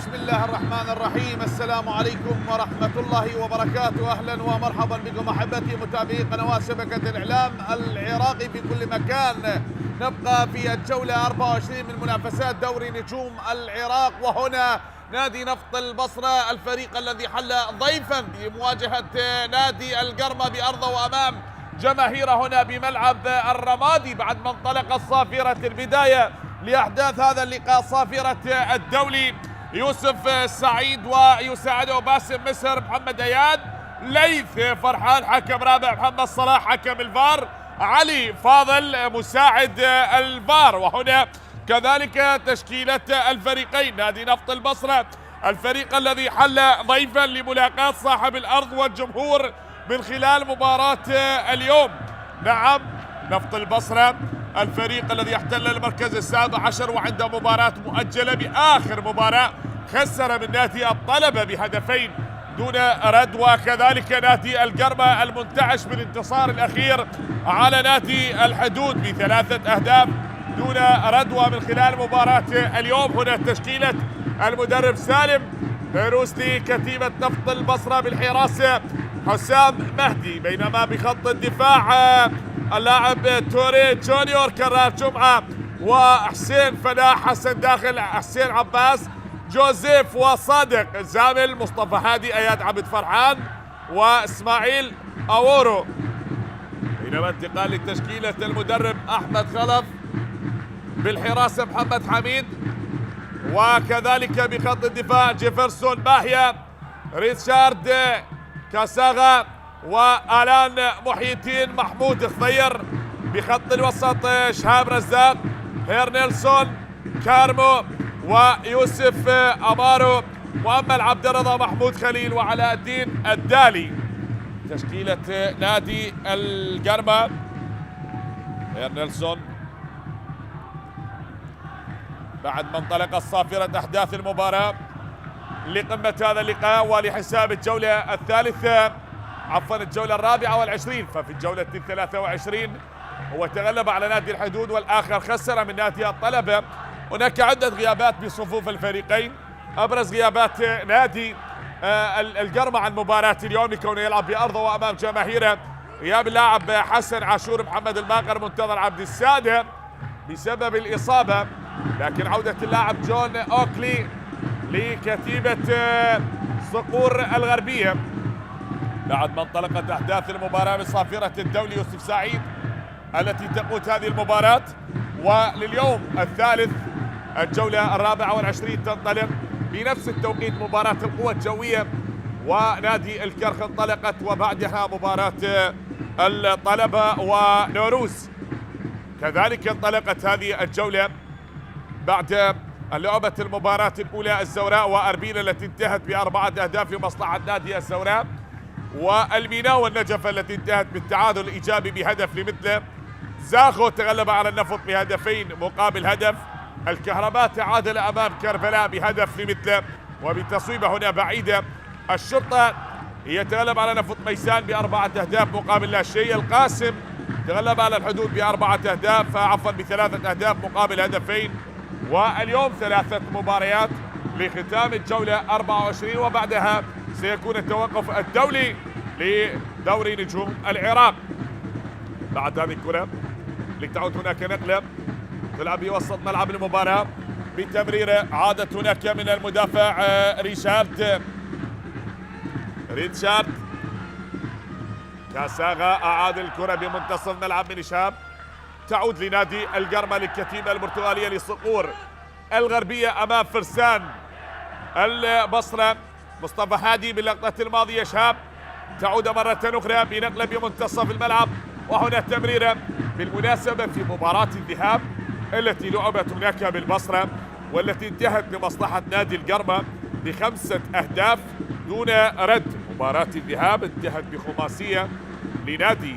بسم الله الرحمن الرحيم. السلام عليكم ورحمة الله وبركاته. أهلا ومرحبا بكم أحبتي متابعي قنوات شبكة الإعلام العراقي في كل مكان. نبقى في الجولة 24 من منافسات دوري نجوم العراق، وهنا نادي نفط البصرة الفريق الذي حل ضيفا بمواجهة نادي القرمة بأرضه وأمام جماهيره هنا بملعب الرمادي، بعد ما انطلقت صافرة البداية لأحداث هذا اللقاء، صافرة الدولي يوسف السعيد ويساعده باسم مصر، محمد اياد، ليث فرحان حكم رابع، محمد صلاح حكم الفار، علي فاضل مساعد الفار. وهنا كذلك تشكيلة الفريقين، نادي نفط البصرة الفريق الذي حل ضيفا لملاقاة صاحب الأرض والجمهور من خلال مباراة اليوم. نعم، نفط البصرة الفريق الذي احتل المركز السابع عشر وعنده مباراة مؤجلة بآخر مباراة خسر من نادي الطلبة بهدفين دون رد، وكذلك نادي القرمة المنتعش بالانتصار الأخير على نادي الحدود بثلاثة أهداف دون رد. ومن خلال مباراة اليوم هنا تشكيلة المدرب سالم فيروس لكتيبة نفط البصرة بالحراسة حسام مهدي، بينما بخط الدفاع اللاعب توري جونيور كرار جمعة وحسين فلاح، حسن داخل، حسين عباس، جوزيف وصادق زامل، مصطفى هادي، اياد عبد فرحان واسماعيل اورو. بينما انتقال لتشكيلة المدرب احمد خلف بالحراسة محمد حميد، وكذلك بخط الدفاع جيفرسون باهيا، ريتشارد كاساغا، والان محي الدين محمود خضير. بخط الوسط شهاب رزاق، هيرنيلسون، كارمو ويوسف امارو، مؤمل عبد الرضا، محمود خليل، وعلاء الدين الدالي. تشكيلة نادي القرمة هيرنيلسون بعد ما انطلقت صافرة احداث المباراة لقمة هذا اللقاء ولحساب الجولة الثالثة، عفوا الجولة الرابعة والعشرين. ففي الجولة 23 هو تغلب على نادي الحدود والآخر خسر من نادي الطلبة. هناك عدة غيابات بصفوف الفريقين، أبرز غيابات نادي القرمة عن مباراة اليوم لكونه يلعب بأرضه وأمام جماهيره، غياب اللاعب حسن عاشور، محمد الباقر، منتظر عبد السادة بسبب الإصابة، لكن عودة اللاعب جون أوكلي لكتيبة صقور الغربية بعد ما انطلقت أحداث المباراة بصافرة الدولي يوسف سعيد التي تقود هذه المباراة. ولليوم الثالث الجولة الرابعة والعشرين تنطلق بنفس التوقيت مباراة القوى الجوية ونادي الكرخ انطلقت، وبعدها مباراة الطلبة ونوروز. كذلك انطلقت هذه الجولة بعد لعبة المباراة الأولى الزوراء وأربيل التي انتهت بأربعة أهداف لمصلحة نادي الزوراء، والميناء والنجف التي انتهت بالتعادل الإيجابي بهدف لمثله. زاخو تغلب على النفط بهدفين مقابل هدف. الكهرباء تعادل أمام كربلاء بهدف لمثله وبتصويبة هنا بعيدة. الشرطة هي تغلب على نفط ميسان بأربعة أهداف مقابل لا شيء. القاسم تغلب على الحدود بأربعة أهداف، عفوا بثلاثة أهداف مقابل هدفين. واليوم ثلاثة مباريات لختام الجولة 24، وبعدها سيكون التوقف الدولي لدوري نجوم العراق. بعد هذه الكرة لتعود هناك نقلة تلعب بوسط ملعب المباراة بتمريرة، عادت هناك من المدافع ريتشارد كاساغا، أعاد الكرة بمنتصف ملعب من شاب، تعود لنادي القرمة للكتيبة البرتغالية لصقور الغربية أمام فرسان البصرة. مصطفى هادي باللقطة الماضية شاب، تعود مرة أخرى بنقلة بمنتصف الملعب، وهنا تمريرة بالمناسبة في مباراة الذهاب التي لعبت هناك بالبصرة والتي انتهت بمصلحة نادي القرمة ب5 أهداف دون رد. مباراة الذهاب انتهت بخماسية لنادي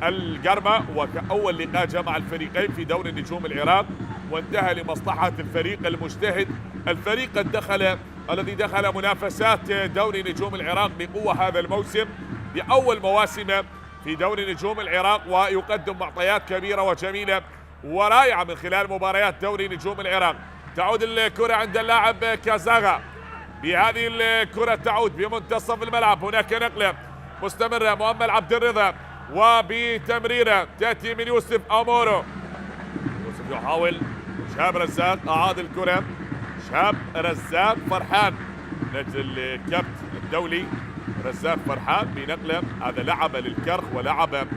القرمة وكأول لقاء جمع الفريقين في دوري نجوم العراق، وانتهى لمصلحة الفريق المجتهد، الفريق الذي دخل منافسات دوري نجوم العراق بقوة هذا الموسم بأول مواسمه في دوري نجوم العراق، ويقدم معطيات كبيرة وجميلة ورائعة من خلال مباريات دوري نجوم العراق. تعود الكرة عند اللاعب كازاغا، بهذه الكرة تعود بمنتصف الملعب. هناك نقلة مستمرة، مؤمل عبد الرضا وبتمريرة تأتي من يوسف أمورو. يوسف يحاول، شهاب رزاق أعاد الكرة، شهاب رزاق فرحان نجم الكبت الدولي رزاق فرحان بنقلة. هذا لعب للكرخ ولعب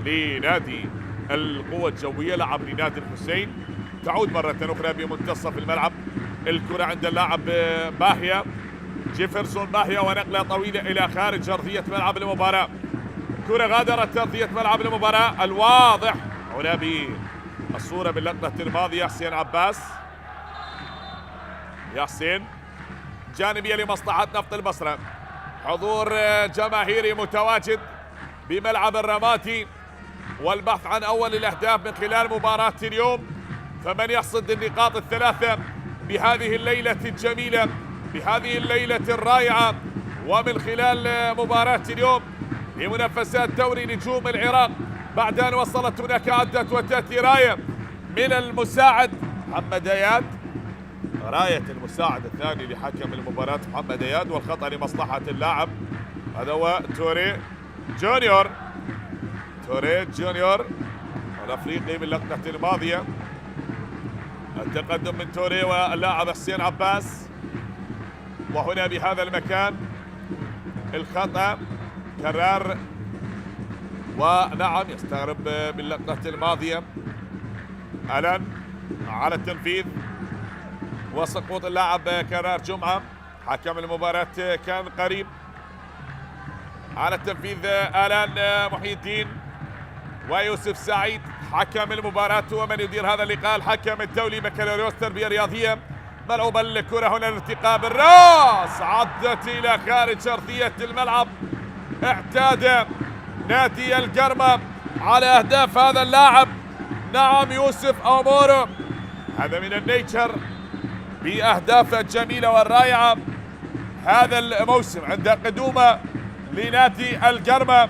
لنادي القوة الجوية، لعب لنادي الحسين. تعود مرة أخرى بمنتصف الملعب الكرة عند اللاعب باهية، جيفرسون باهية، ونقلة طويلة إلى خارج أرضية ملعب المباراة. كرة غادرت أرضية ملعب المباراة. الواضح هنا بالصورة باللقطة الماضية حسين عباس، يا حسين جانبية لمصلحة نفط البصرة. حضور جماهيري متواجد بملعب الرماتي والبحث عن أول الأهداف من خلال مباراة اليوم. فمن يحصد النقاط الثلاثة بهذه الليلة الجميلة، بهذه الليلة الرائعة، ومن خلال مباراة اليوم لمنافسات دوري نجوم العراق، بعد أن وصلت هناك عدت وتأتي راية من المساعد محمد اياد، راية المساعد الثاني لحكم المباراة محمد اياد، والخطأ لمصلحة اللاعب هذا هو توري جونيور. توري جونيور الأفريقي باللقطة الماضية. التقدم من توري واللاعب حسين عباس، وهنا بهذا المكان الخطأ كرار، ونعم يستغرب باللقطة الماضية الآن على التنفيذ وسقوط اللاعب كرار جمعة. حكم المباراة كان قريب على التنفيذ الآن محي الدين ويوسف سعيد حكم المباراة ومن يدير هذا اللقاء الحكم الدولي بكالوريوس تربية رياضية. ملعوبة الكرة هنا الارتقاء بالراس، عدت إلى خارج أرضية الملعب. اعتاد نادي القرمة على أهداف هذا اللاعب، نعم يوسف أمورو، هذا من النيتشر بأهدافه الجميلة والرائعة هذا الموسم عند قدومه لنادي القرمة،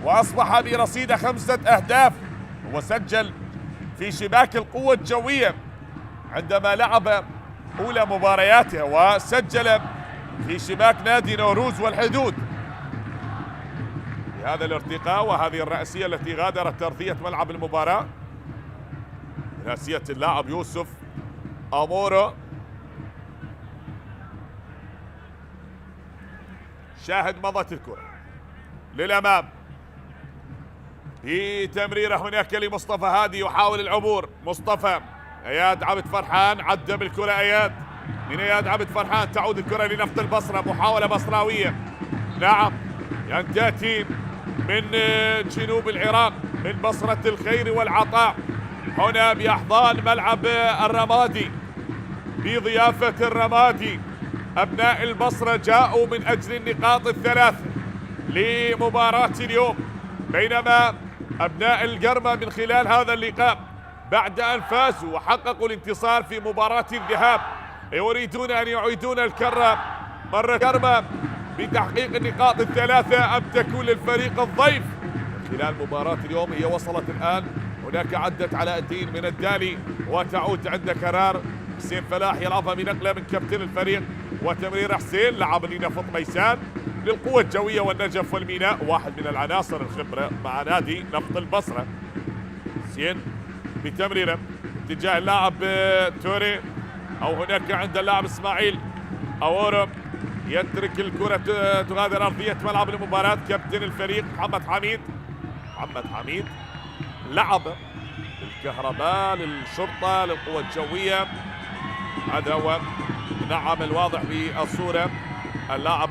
وأصبح برصيد 5 أهداف. وسجل في شباك القوة الجوية عندما لعب أولى مبارياته، وسجل في شباك نادي نوروز والحدود. بهذا الارتقاء وهذه الرأسية التي غادرت أرضية ملعب المباراة، رأسية اللاعب يوسف أمورو. شاهد مضت الكرة للأمام في تمريرة هناك لمصطفى هادي يحاول العبور. مصطفى اياد عبد فرحان عدى بالكرة، اياد من اياد عبد فرحان تعود الكرة لنفط البصرة، محاولة بصراوية نعم أن تأتي من جنوب العراق من بصرة الخير والعطاء، هنا بأحضان ملعب الرمادي بضيافة الرمادي. أبناء البصرة جاءوا من أجل النقاط الثلاث لمباراة اليوم، بينما أبناء القرمة من خلال هذا اللقاء بعد أن فازوا وحققوا الانتصار في مباراة الذهاب يريدون أن يعيدون الكرة مرة قرمة بتحقيق النقاط الثلاثة أم تكون للفريق الضيف خلال مباراة اليوم. هي وصلت الآن، هناك عدت علاء الدين من الدالي وتعود عند كرار. حسين فلاح يلعبها بنقلة من كابتن الفريق وتمرير حسين، لعب لنفط ميسان للقوة الجوية والنجف والميناء، واحد من العناصر الخبرة مع نادي نفط البصرة. حسين بتمريره اتجاه اللاعب توري، أو هناك عند اللاعب إسماعيل أورو، يترك الكرة تغادر أرضية ملعب المباراة. كابتن الفريق محمد حميد، محمد حميد لعب الكهرباء للشرطة للقوة الجوية، هذا هو نعم الواضح بالصورة. اللاعب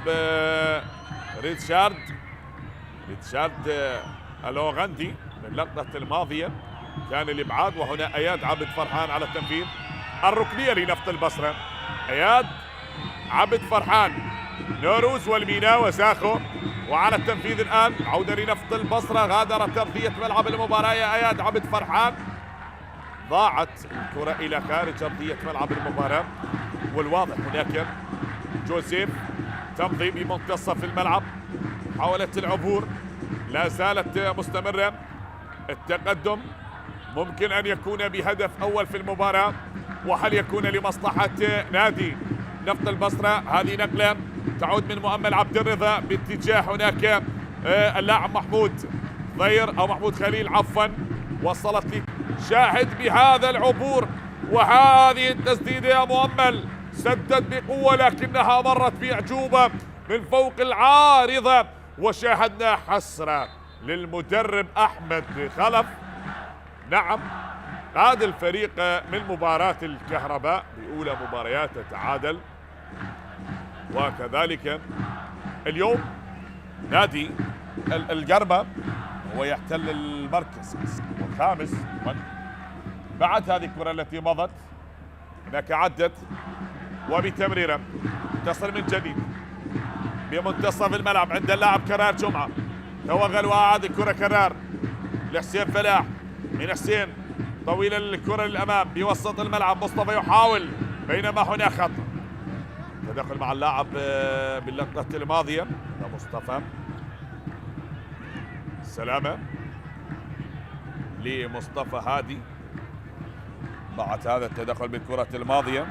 ريتشارد الأوغندي من اللقطة الماضية كان الإبعاد، وهنا اياد عبد فرحان على التنفيذ. الركنية لنفط البصرة، اياد عبد فرحان، نوروز والميناء وساخو، وعلى التنفيذ الآن عودة لنفط البصرة. غادرت أرضية ملعب المباراة يا اياد عبد فرحان، ضاعت الكرة إلى خارج أرضية ملعب المباراة. والواضح هناك جوزيف تمضي بمنتصف الملعب، محاولة العبور لا زالت مستمرة. التقدم ممكن أن يكون بهدف أول في المباراة، وهل يكون لمصلحة نادي نفط البصرة. هذه نقلة تعود من مؤمل عبد الرضا باتجاه هناك اللاعب محمود ضير أو محمود خليل عفوا. وصلت لي شاهد بهذا العبور وهذه التسديدة يا مؤمل. سدد بقوة لكنها مرت بأعجوبة من فوق العارضة. وشاهدنا حسرة للمدرب أحمد خلف. نعم، عاد الفريق من مباراة الكهرباء بأولى مبارياته تعادل، وكذلك اليوم نادي القرمة هو يحتل المركز الخامس بعد هذه الكرة التي مضت. هناك عدت وبتمريرة تصل من جديد بمنتصف الملعب عند اللاعب كرار جمعة. توغل وأعاد الكرة كرار لحسين فلاح. من حسين طويل الكرة للأمام بوسط الملعب. مصطفى يحاول بينما هناك خطأ. تدخل مع اللاعب باللقطة الماضية لمصطفى. سلامة لمصطفى هادي بعد هذا التدخل بالكرة الماضية.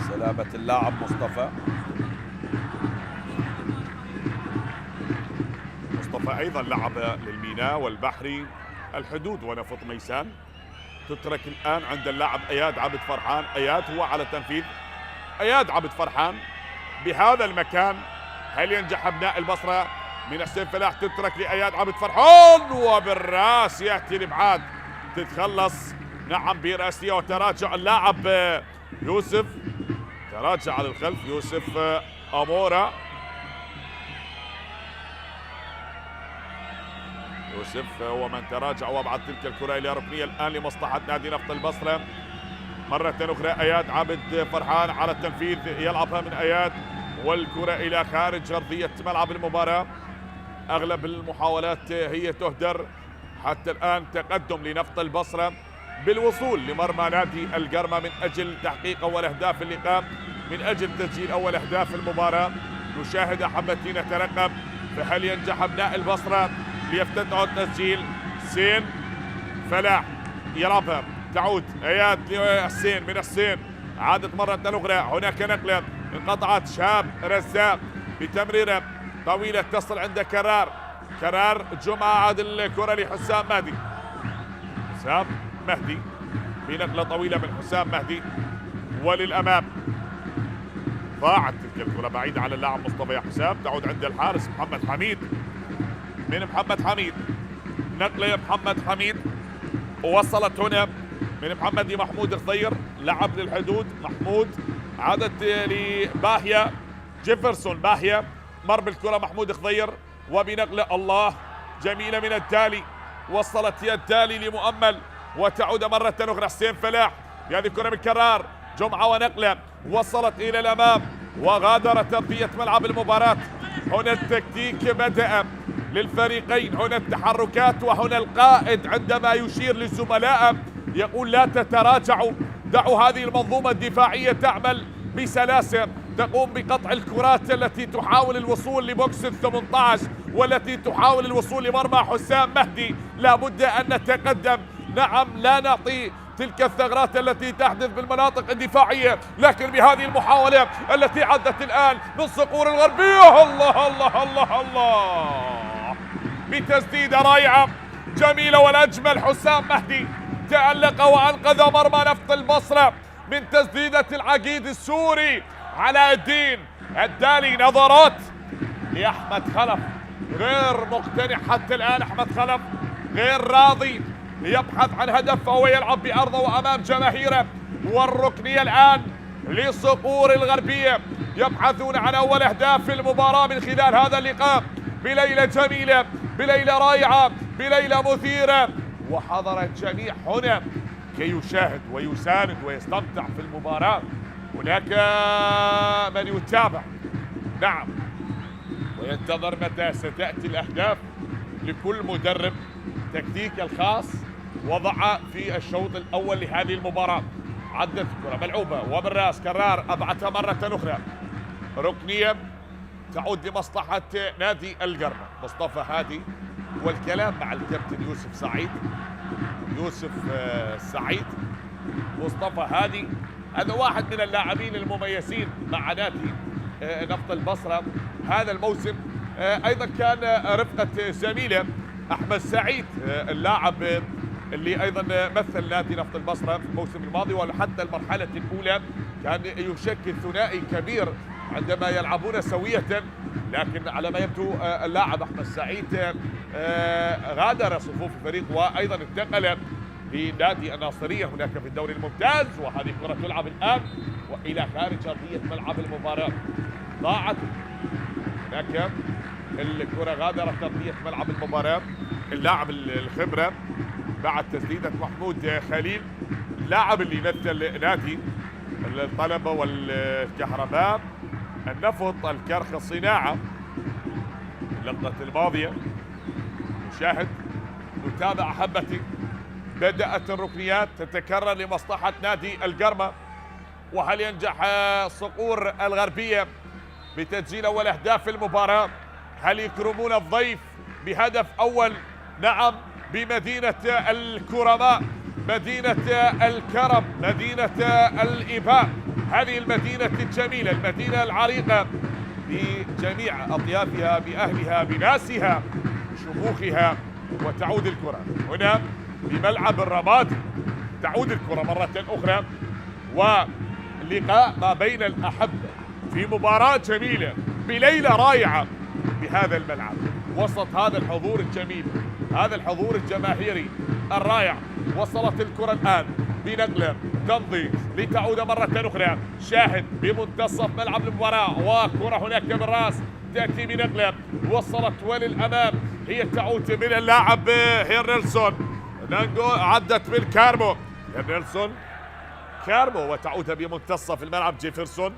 سلامة اللاعب مصطفى. مصطفى أيضا لعب للميناء والبحري الحدود ونفط ميسان. تترك الآن عند اللاعب أياد عبد فرحان. أياد هو على التنفيذ. أياد عبد فرحان بهذا المكان. هل ينجح أبناء البصرة؟ من حسين فلاح تترك لأياد عبد فرحان وبالراس يأتي الإبعاد. تتخلص نعم براسية وتراجع اللاعب يوسف. تراجع على الخلف يوسف أمورا. يوسف هو من تراجع وابعد تلك الكرة إلى ركنية الآن لمصلحة نادي نفط البصرة. مرة أخرى أياد عبد فرحان على التنفيذ. يلعبها من أياد والكرة إلى خارج أرضية ملعب المباراة. أغلب المحاولات هي تهدر. حتى الآن تقدم لنفط البصرة بالوصول لمرمى نادي القرمة من أجل تحقيق أول أهداف اللقاء، من أجل تسجيل أول أهداف المباراة. نشاهد حمدتين نترقب فهل ينجح أبناء البصرة ليفتتحوا التسجيل. حسين فلاح يلعبها تعود اياد لحسين. من حسين عادت مرة أخرى. هناك نقلة انقطعت. شهاب رزاق بتمريرة طويلة تصل عند كرار. كرار جمعة عاد الكرة لحسام مهدي. حسام مهدي بنقلة طويلة من حسام مهدي وللأمام. ضاعت تلك الكرة بعيدة على اللاعب مصطفى يا حسام. تعود عند الحارس محمد حميد. من محمد حميد نقلة يا محمد حميد. ووصلت هنا من محمد لمحمود الخضير. لعب للحدود محمود. عادت لباهية جيفرسون. باهية مر بالكرة محمود الخضير وبنقلة الله جميلة من الدالي. وصلت يا الدالي لمؤمل وتعود مرة أخرى حسين فلاح. هذه الكرة بالكرار جمعة ونقلة وصلت إلى الأمام وغادرت أرضية ملعب المباراة. هنا التكتيك بدأ للفريقين. هنا التحركات وهنا القائد عندما يشير للزملاء يقول لا تتراجعوا، دعوا هذه المنظومة الدفاعية تعمل بسلاسة، تقوم بقطع الكرات التي تحاول الوصول لبوكس ال18 والتي تحاول الوصول لمرمى حسام مهدي. لا بد أن نتقدم. نعم لا نعطي تلك الثغرات التي تحدث بالمناطق الدفاعية، لكن بهذه المحاولة التي عدت الآن من صقور الغربية. الله الله الله الله، بتسديدة رائعة جميلة والأجمل حسام مهدي تألق وأنقذ مرمى نفط البصرة من تسديدة العقيد السوري علاء الدين الدالي. نظرات لأحمد خلف غير مقتنع حتى الآن. أحمد خلف غير راضي، يبحث عن هدف فهو يلعب بأرضه وأمام جماهيره. والركنية الآن لصقور الغربية يبحثون عن أول أهداف المباراة من خلال هذا اللقاء بليلة جميلة، بليلة رائعة، بليلة مثيرة. وحضر الجميع هنا كي يشاهد ويساند ويستمتع في المباراة. هناك من يتابع نعم وينتظر متى ستأتي الأهداف. لكل مدرب تكتيك الخاص وضع في الشوط الأول لهذه المباراة. عدت الكرة ملعوبة وبالراس كرار أبعتها مرة أخرى. ركنية تعود لمصلحة نادي القرمة. مصطفى هادي والكلام مع الكابتن يوسف سعيد. يوسف سعيد مصطفى هادي. هذا واحد من اللاعبين المميزين مع نادي نفط البصرة هذا الموسم. أيضا كان رفقة زميله أحمد سعيد اللاعب اللي أيضا مثل نادي نفط البصرة في الموسم الماضي، وحتى المرحلة الأولى كان يشكل ثنائي كبير عندما يلعبون سوية، لكن على ما يبدو اللاعب أحمد سعيد غادر صفوف الفريق وأيضا انتقل لنادي الناصرية هناك في الدوري الممتاز. وهذه كرة تلعب الآن وإلى خارج أرضية ملعب المباراة. ضاعت هناك الكرة، غادرت أرضية ملعب المباراة. اللاعب الخبرة بعد تسديدة محمود خليل، اللاعب اللي يمثل نادي الطلبة والكهرباء النفط الكرخ الصناعة اللقطة الماضية. نشاهد نتابع أحبتي. بدأت الركنيات تتكرر لمصلحة نادي القرمة، وهل ينجح صقور الغربية بتسجيل أول أهداف المباراة؟ هل يكرمون الضيف بهدف أول؟ نعم، بمدينة الكرماء، مدينة الكرم، مدينة الإباء، هذه المدينة الجميلة، المدينة العريقة بجميع أطيافها، بأهلها، بناسها، بشموخها. وتعود الكرة هنا بملعب الرمادي، تعود الكرة مرة أخرى، ولقاء ما بين الأحبة في مباراة جميلة بليلة رائعة بهذا الملعب وسط هذا الحضور الجميل، هذا الحضور الجماهيري الرائع. وصلت الكرة الآن بنقلة تمضي لتعود مرة أخرى. شاهد بمنتصف ملعب المباراة، وكرة هناك بالراس تأتي بنقلة، وصلت وللأمام، هي تعود من اللاعب هيرنلسون، عدت من كارمو، هيرنلسون كارمو، وتعود بمنتصف الملعب جيفرسون.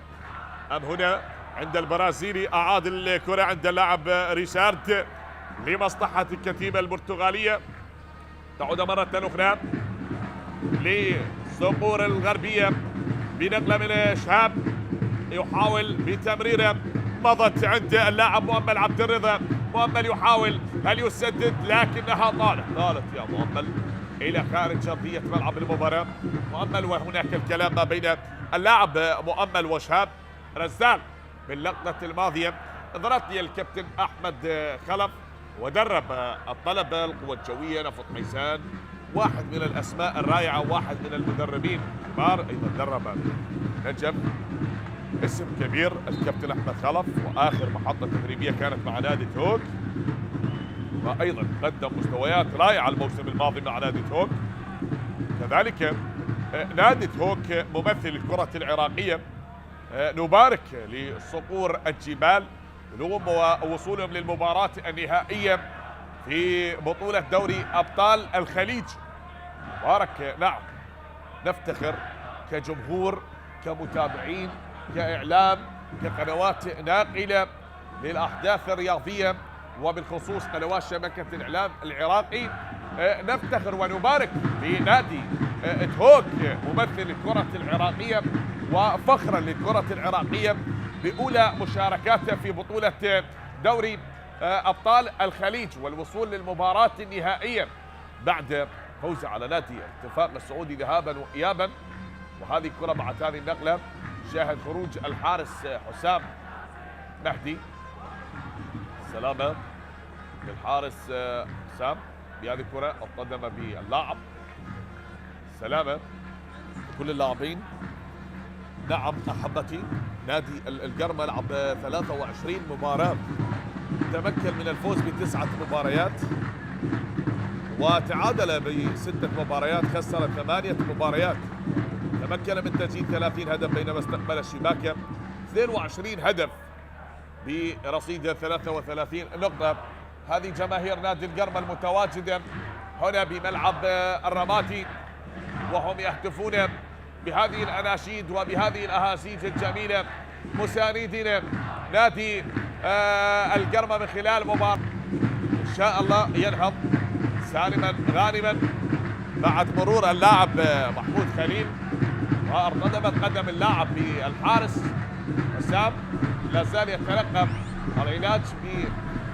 أم هنا عند البرازيلي أعاد الكرة عند اللاعب ريشارد لمصلحة الكتيبة البرتغالية. تعود مرة أخرى لصقور الغربية بنقلة من شهاب، يحاول بتمريره، مضت عند اللاعب مؤمل عبد الرضا. مؤمل يحاول، هل يسدد؟ لكنها طالت يا مؤمل إلى خارج أرضية ملعب المباراة. مؤمل، وهناك الكلام ما بين اللاعب مؤمل وشهاب رزاق باللقطة الماضية. نظرت لي الكابتن أحمد خلف ودرب الطلبة القوى الجوية نفط ميسان، واحد من الأسماء الرائعة، واحد من المدربين الكبار، أيضا درب نجم، اسم كبير الكابتن أحمد خلف. وآخر محطة تدريبية كانت مع نادي هوك، وأيضا قدم مستويات رائعة الموسم الماضي مع نادي هوك. كذلك نادي هوك ممثل الكرة العراقية. نبارك لصقور الجبال ووصولهم للمباراة النهائية في بطولة دوري أبطال الخليج. مبارك، نعم، نفتخر كجمهور، كمتابعين، كإعلام، كقنوات ناقلة للأحداث الرياضية، وبالخصوص قنوات شبكة الإعلام العراقي. نفتخر ونبارك لنادي هوك ممثل الكرة العراقية، وفخرا للكرة العراقية بأولى مشاركاته في بطولة دوري أبطال الخليج والوصول للمباراة النهائية بعد فوز على نادي اتفاق السعودي ذهابا وإيابا. وهذه الكرة بعد هذه النقلة شاهد خروج الحارس حسام مهدي. سلامة للحارس حسام بهذه الكرة، القدم باللاعب. سلامة كل اللاعبين. نعم أحبتي، نادي القرمة لعب 23 مباراة، تمكن من الفوز ب9 مباريات، وتعادل ب6 مباريات، خسر 8 مباريات، تمكن من تسجيل 30 هدف بينما استقبل الشباكة 22 هدف برصيد 33 نقطة. هذه جماهير نادي القرمة المتواجدة هنا بملعب الرمادي، وهم يهتفون بهذه الأناشيد وبهذه الأهازيج الجميلة، مساندين نادي القرمة من خلال مباراة إن شاء الله ينهض سالما غانما بعد مرور اللاعب محمود خليل، وارتدمت قدم اللاعب بالحارس حسام. لا زال يتلقى العلاج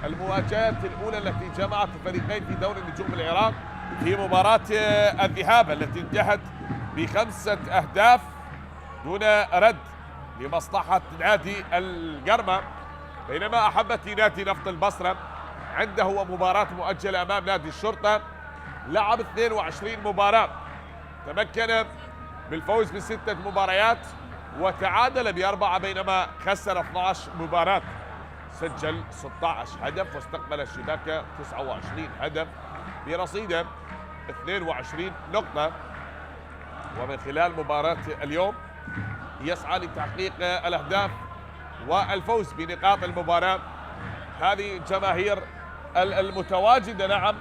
بالمواجهات الأولى التي جمعت الفريقين في دوري نجوم العراق في مباراة الذهاب التي انتهت ب5 أهداف دون رد لمصلحة نادي القرمة، بينما أحبتي نادي نفط البصرة عنده مباراة مؤجلة أمام نادي الشرطة، لعب 22 مباراة، تمكن بالفوز ب6 مباريات وتعادل ب4، بينما خسر 12 مباراة، سجل 16 هدف واستقبل الشباك 29 هدف برصيد 22 نقطة. ومن خلال مباراة اليوم يسعى لتحقيق الأهداف والفوز بنقاط المباراة. هذه الجماهير المتواجدة، نعم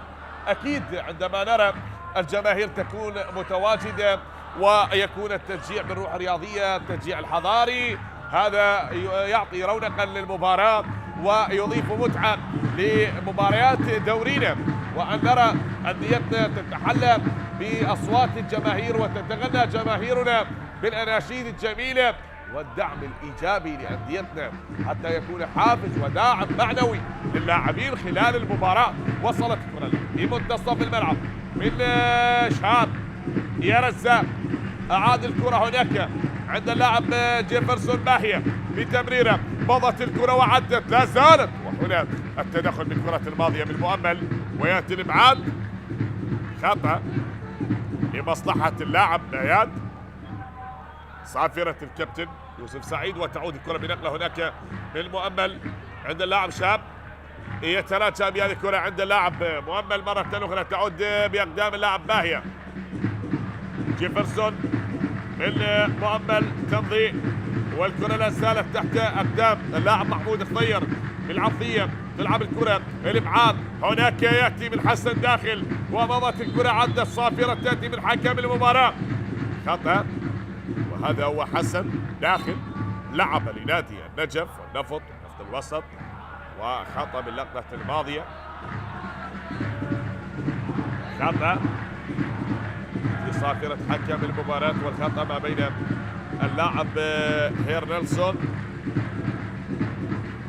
أكيد عندما نرى الجماهير تكون متواجدة ويكون التشجيع بالروح الرياضية، التشجيع الحضاري، هذا يعطي رونقا للمباراة ويضيف متعة لمباريات دورينا، وأن نرى أنديتنا تتحلى بأصوات الجماهير وتتغنى جماهيرنا بالأناشيد الجميلة والدعم الإيجابي لأنديتنا حتى يكون حافز وداعم معنوي للاعبين خلال المباراة. وصلت الكرة لمنتصف الملعب من شهاب يا رزاق، أعاد الكرة هناك عند اللاعب جيفرسون باهية بتمريرة، مضت الكرة وعدت لا زالت، وهنا التدخل بالكرة الماضية من مؤمل ويأتي الإبعاد، خطأ لمصلحة اللاعب ناياد صافرة الكابتن يوسف سعيد، وتعود الكرة بنقلة هناك من مؤمل عند اللاعب شاب، يتراجع بهذه الكرة عند اللاعب مؤمل مرة أخرى، تعود بأقدام اللاعب باهية، جيفرسون من مؤمل تمضي والكرة لا زالت تحت أقدام اللاعب محمود الخضير بالعرضية، تلعب الكرة الإبعاد هناك يأتي من حسن داخل ومضت الكرة عدت صافرة تأتي من حكم المباراة، خطأ، وهذا هو حسن داخل لعب لنادي النجف والنفط نفط الوسط، وخطأ باللقطة الماضية، خطأ في صافرة حكم المباراة، والخطأ ما بين اللاعب هير نيلسون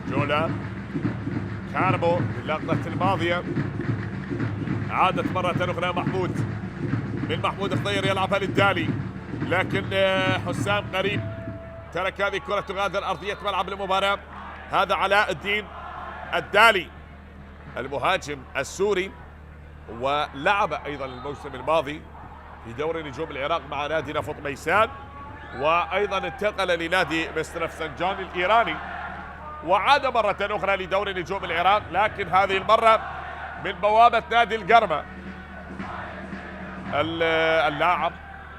جولا كاربو باللقطة الماضية، عادت مرة أخرى محمود الخضير يلعبها للدالي، لكن حسام قريب ترك هذه الكرة تغادر أرضية ملعب المباراة. هذا علاء الدين الدالي المهاجم السوري، ولعب أيضا الموسم الماضي في دوري نجوم العراق مع نادي نفط ميسان، وأيضا انتقل لنادي مستر رفسنجان الإيراني، وعاد مرة أخرى لدوري نجوم العراق، لكن هذه المرة من بوابة نادي القرمة. اللاعب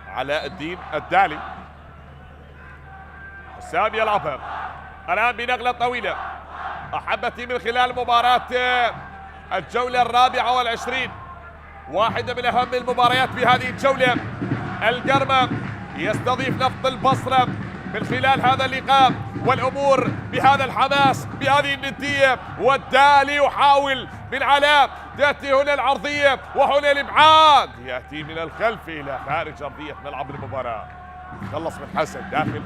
علاء الدين الدالي، حسام يلعبها الآن بنقلة طويلة، أحبتي من خلال مباراة الجولة 24، واحدة من أهم المباريات في هذه الجولة. القرمة يستضيف نفط البصرة من خلال هذا اللقاء، والأمور بهذا الحماس بهذه الندية، والدالي يحاول من علاء، تأتي هنا العرضية وهنا الإبعاد، يأتي من الخلف إلى خارج أرضية ملعب المباراة، خلص من حسن داخل،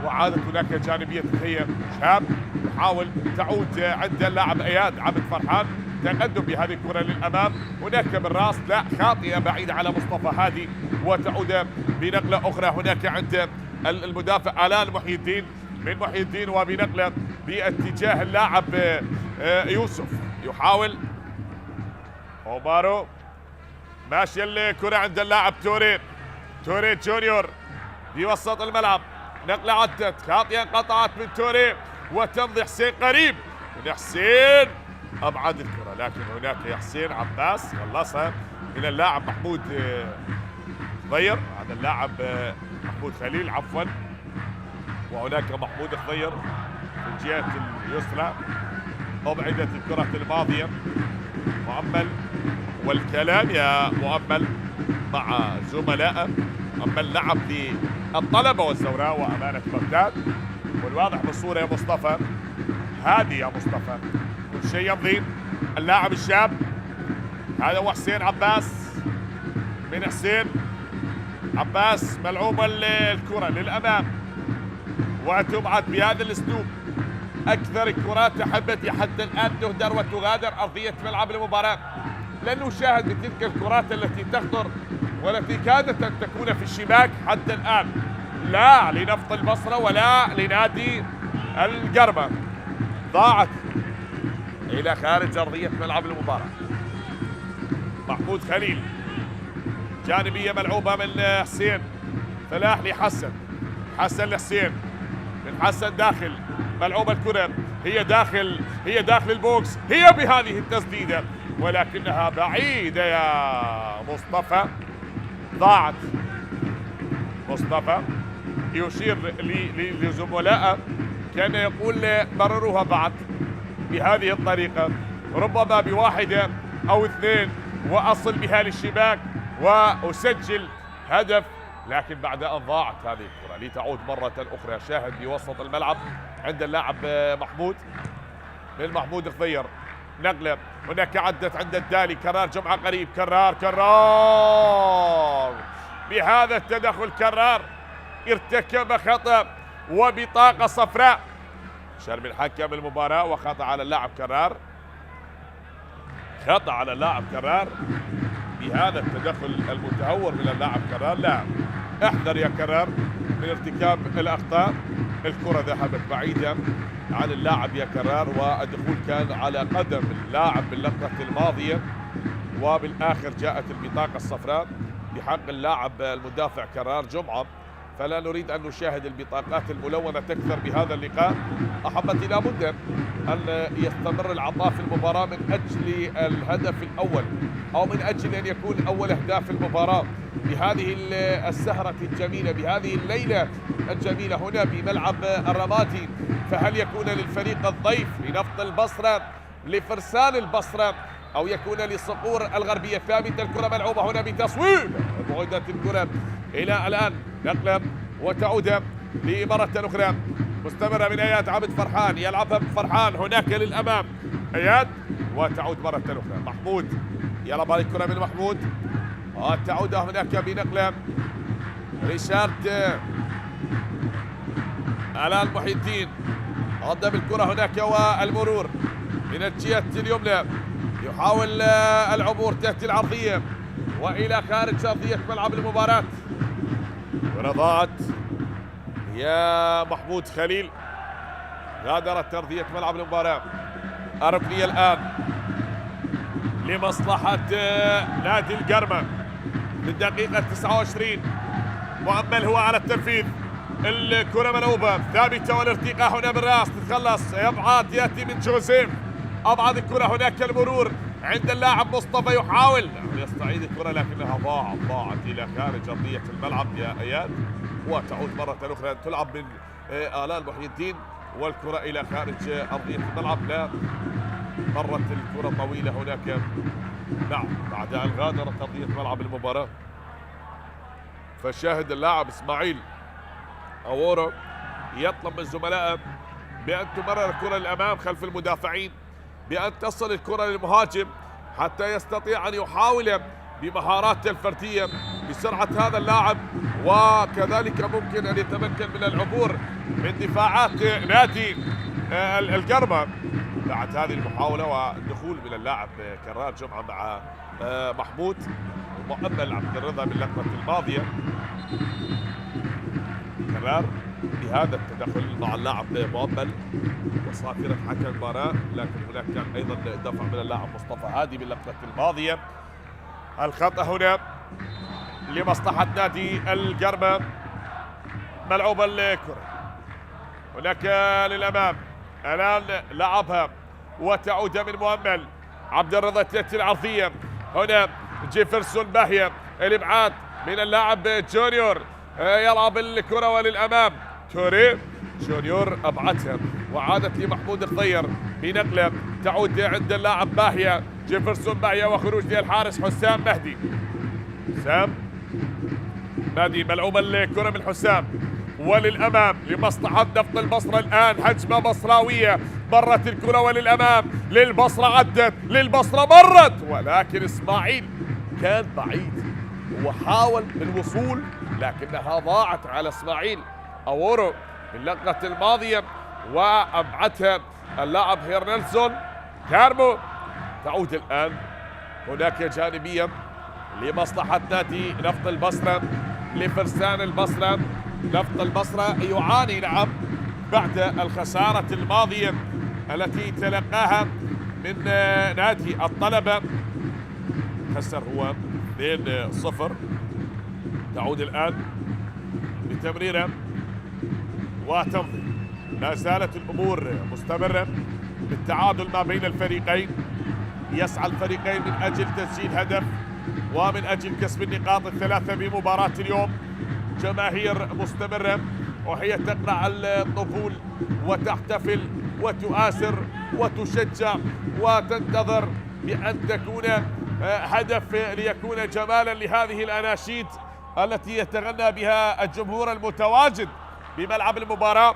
وعادت هناك جانبية تحية شاب يحاول تعود عند اللاعب اياد عبد فرحان، تقدم بهذه الكرة للأمام، هناك بالراس لا خاطئة بعيدة على مصطفى هادي، وتعود بنقلة أخرى هناك عند المدافع آلان محي الدين من محي الدين، وبنقلة باتجاه اللاعب يوسف، يحاول أومارو، ماشي الكرة عند اللاعب توري جونيور في وسط الملعب، نقلة عدت خاطئة انقطعت من توري، وتمضي حسين قريب من حسين، أبعد الكرة، لكن هناك حسين عباس خلصها من اللاعب محمود خضير، هذا اللاعب محمود خليل عفوا، وهناك محمود خضير في الجهة اليسرى، أبعدت الكرة الماضية، مؤمل، والكلام يا مؤمل مع زملائه، مؤمل لعب للطلبة والزوراء وأمانة بغداد، والواضح بالصورة يا مصطفى هادي، يا مصطفى كل شيء يمضي. اللاعب الشاب هذا هو حسين عباس، من حسين عباس ملعوبة الكرة للأمام وتبعد بهذا الأسلوب. أكثر الكرات أحبتي حتى الآن تهدر وتغادر أرضية ملعب المباراة، لن نشاهد بتلك الكرات التي تخطر والتي كادت أن تكون في الشباك حتى الآن، لا لنفط البصرة ولا لنادي القرمة. ضاعت إلى خارج أرضية ملعب المباراة. محمود خليل، جانبية ملعوبة من حسين، فلاح لحسن، حسن لحسين، من حسن داخل، ملعوبة الكرة، هي داخل البوكس، هي بهذه التسديدة ولكنها بعيدة يا مصطفى. ضاعت. مصطفى يشير لزملائه كان يقول مرروها بعد بهذه الطريقة، ربما بواحدة أو اثنين وأصل بها للشباك وأسجل هدف، لكن بعد أن ضاعت هذه الكرة لتعود مرة أخرى. شاهد بوسط الملعب عند اللاعب محمود، من محمود الخضير، نقلة هناك عدت عند الدالي، كرار جمعة قريب، كرار بهذا التدخل كرار ارتكب خطأ وبطاقة صفراء. شر من حكم المباراة وخطأ على اللاعب كرار، خطأ على اللاعب كرار بهذا التدخل المتهور من اللاعب كرار. لا، احذر يا كرار من ارتكاب الأخطاء. الكرة ذهبت بعيدة عن اللاعب يا كرار، والدخول كان على قدم اللاعب باللقطة الماضية، وبالآخر جاءت البطاقة الصفراء بحق اللاعب المدافع كرار جمعة. فلا نريد أن نشاهد البطاقات الملونة تكثر بهذا اللقاء. أحبتي لابد أن يستمر العطاء في المباراة من أجل الهدف الأول، أو من أجل أن يكون أول أهداف المباراة بهذه السهرة الجميلة، بهذه الليلة الجميلة هنا بملعب الرمادي. فهل يكون للفريق الضيف لنفط البصرة، لفرسان البصرة، أو يكون لصقور الغربية الثابتة؟ الكرة ملعوبة هنا بتصويب، بعدت الكرة إلى الآن، نقلة وتعود لمرة أخرى مستمرة من اياد عبد فرحان، يلعبها فرحان هناك للأمام، اياد وتعود مرة أخرى محمود، يلعب هذه الكرة من محمود وتعود هناك بنقلة ريشارد الآن محي الدين، قدم الكرة هناك والمرور من الجهة اليمنى، يحاول العبور، تأتي العرضية وإلى خارج أرضية ملعب المباراة. ضاعت يا محمود خليل، غادرت أرضية ملعب المباراة. الركنية الآن لمصلحة نادي القرمة بالدقيقة 29، مؤمل هو على التنفيذ، الكرة ملعوبة ثابتة والارتقاء هنا بالراس، تتخلص يبعد، يأتي من جوزيف، أبعد الكرة هناك المرور عند اللاعب مصطفى، يحاول يستعيد الكرة لكنها ضاعت إلى خارج أرضية الملعب يا اياد، وتعود مرة أخرى تلعب من آلال محي الدين والكرة إلى خارج أرضية الملعب. لا، مرت الكرة طويلة هناك، نعم، بعد أن غادرت أرضية ملعب المباراة. فشاهد اللاعب إسماعيل أورو يطلب من زملائه بأن تمرر الكرة للأمام خلف المدافعين، بأن تصل الكرة للمهاجم حتى يستطيع أن يحاول بمهاراته الفردية بسرعة هذا اللاعب، وكذلك ممكن أن يتمكن من العبور من دفاعات نادي القرمة. بعد هذه المحاولة والدخول من اللاعب كرار جمعة مع محمود ومؤمل عبد الرضا باللقطة الماضية، كرار بهذا التدخل مع اللاعب مؤمل وصافرة حكم المباراة، لكن هناك كان أيضا دفع من اللاعب مصطفى هادي باللقطة الماضية. الخطأ هنا لمصلحة نادي القرمة، ملعوبة الكرة هناك للأمام، الآن لعبها وتعود من مؤمل عبد الرضا، تأتي العرضية هنا جيفرسون باهية، الإبعاد من اللاعب جونيور، يلعب الكرة وللأمام توري، جونيور أبعدها وعادت لمحمود الخضير بنقلة، تعود عند اللاعب باهية، جيفرسون باهية وخروج للحارس حسام مهدي، حسام مهدي، ملعوبة الكرة من حسام وللأمام لمصلحة نفط البصرة. الآن هجمة بصراوية، مرت الكرة وللأمام للبصرة، عدت للبصرة، مرت، ولكن إسماعيل كان بعيد وحاول الوصول لكنها ضاعت على إسماعيل أورو باللقطة الماضية وأبعدها اللاعب هيرنلسون كارمو. تعود الآن هناك جانبية لمصلحة نادي نفط البصرة، لفرسان البصرة. نفط البصرة يعاني نعم بعد الخسارة الماضية التي تلقاها من نادي الطلبة، خسر هو 2-0. تعود الآن بتمريرة وتمضي. لا زالت الأمور مستمرة بالتعادل ما بين الفريقين. يسعى الفريقين من أجل تسجيل هدف ومن أجل كسب النقاط الثلاثة بمباراة اليوم. جماهير مستمرة وهي تقرع الطبول وتحتفل وتؤازر وتشجع وتنتظر بأن تكون هدف ليكون جمالا لهذه الأناشيد التي يتغنى بها الجمهور المتواجد بملعب المباراة.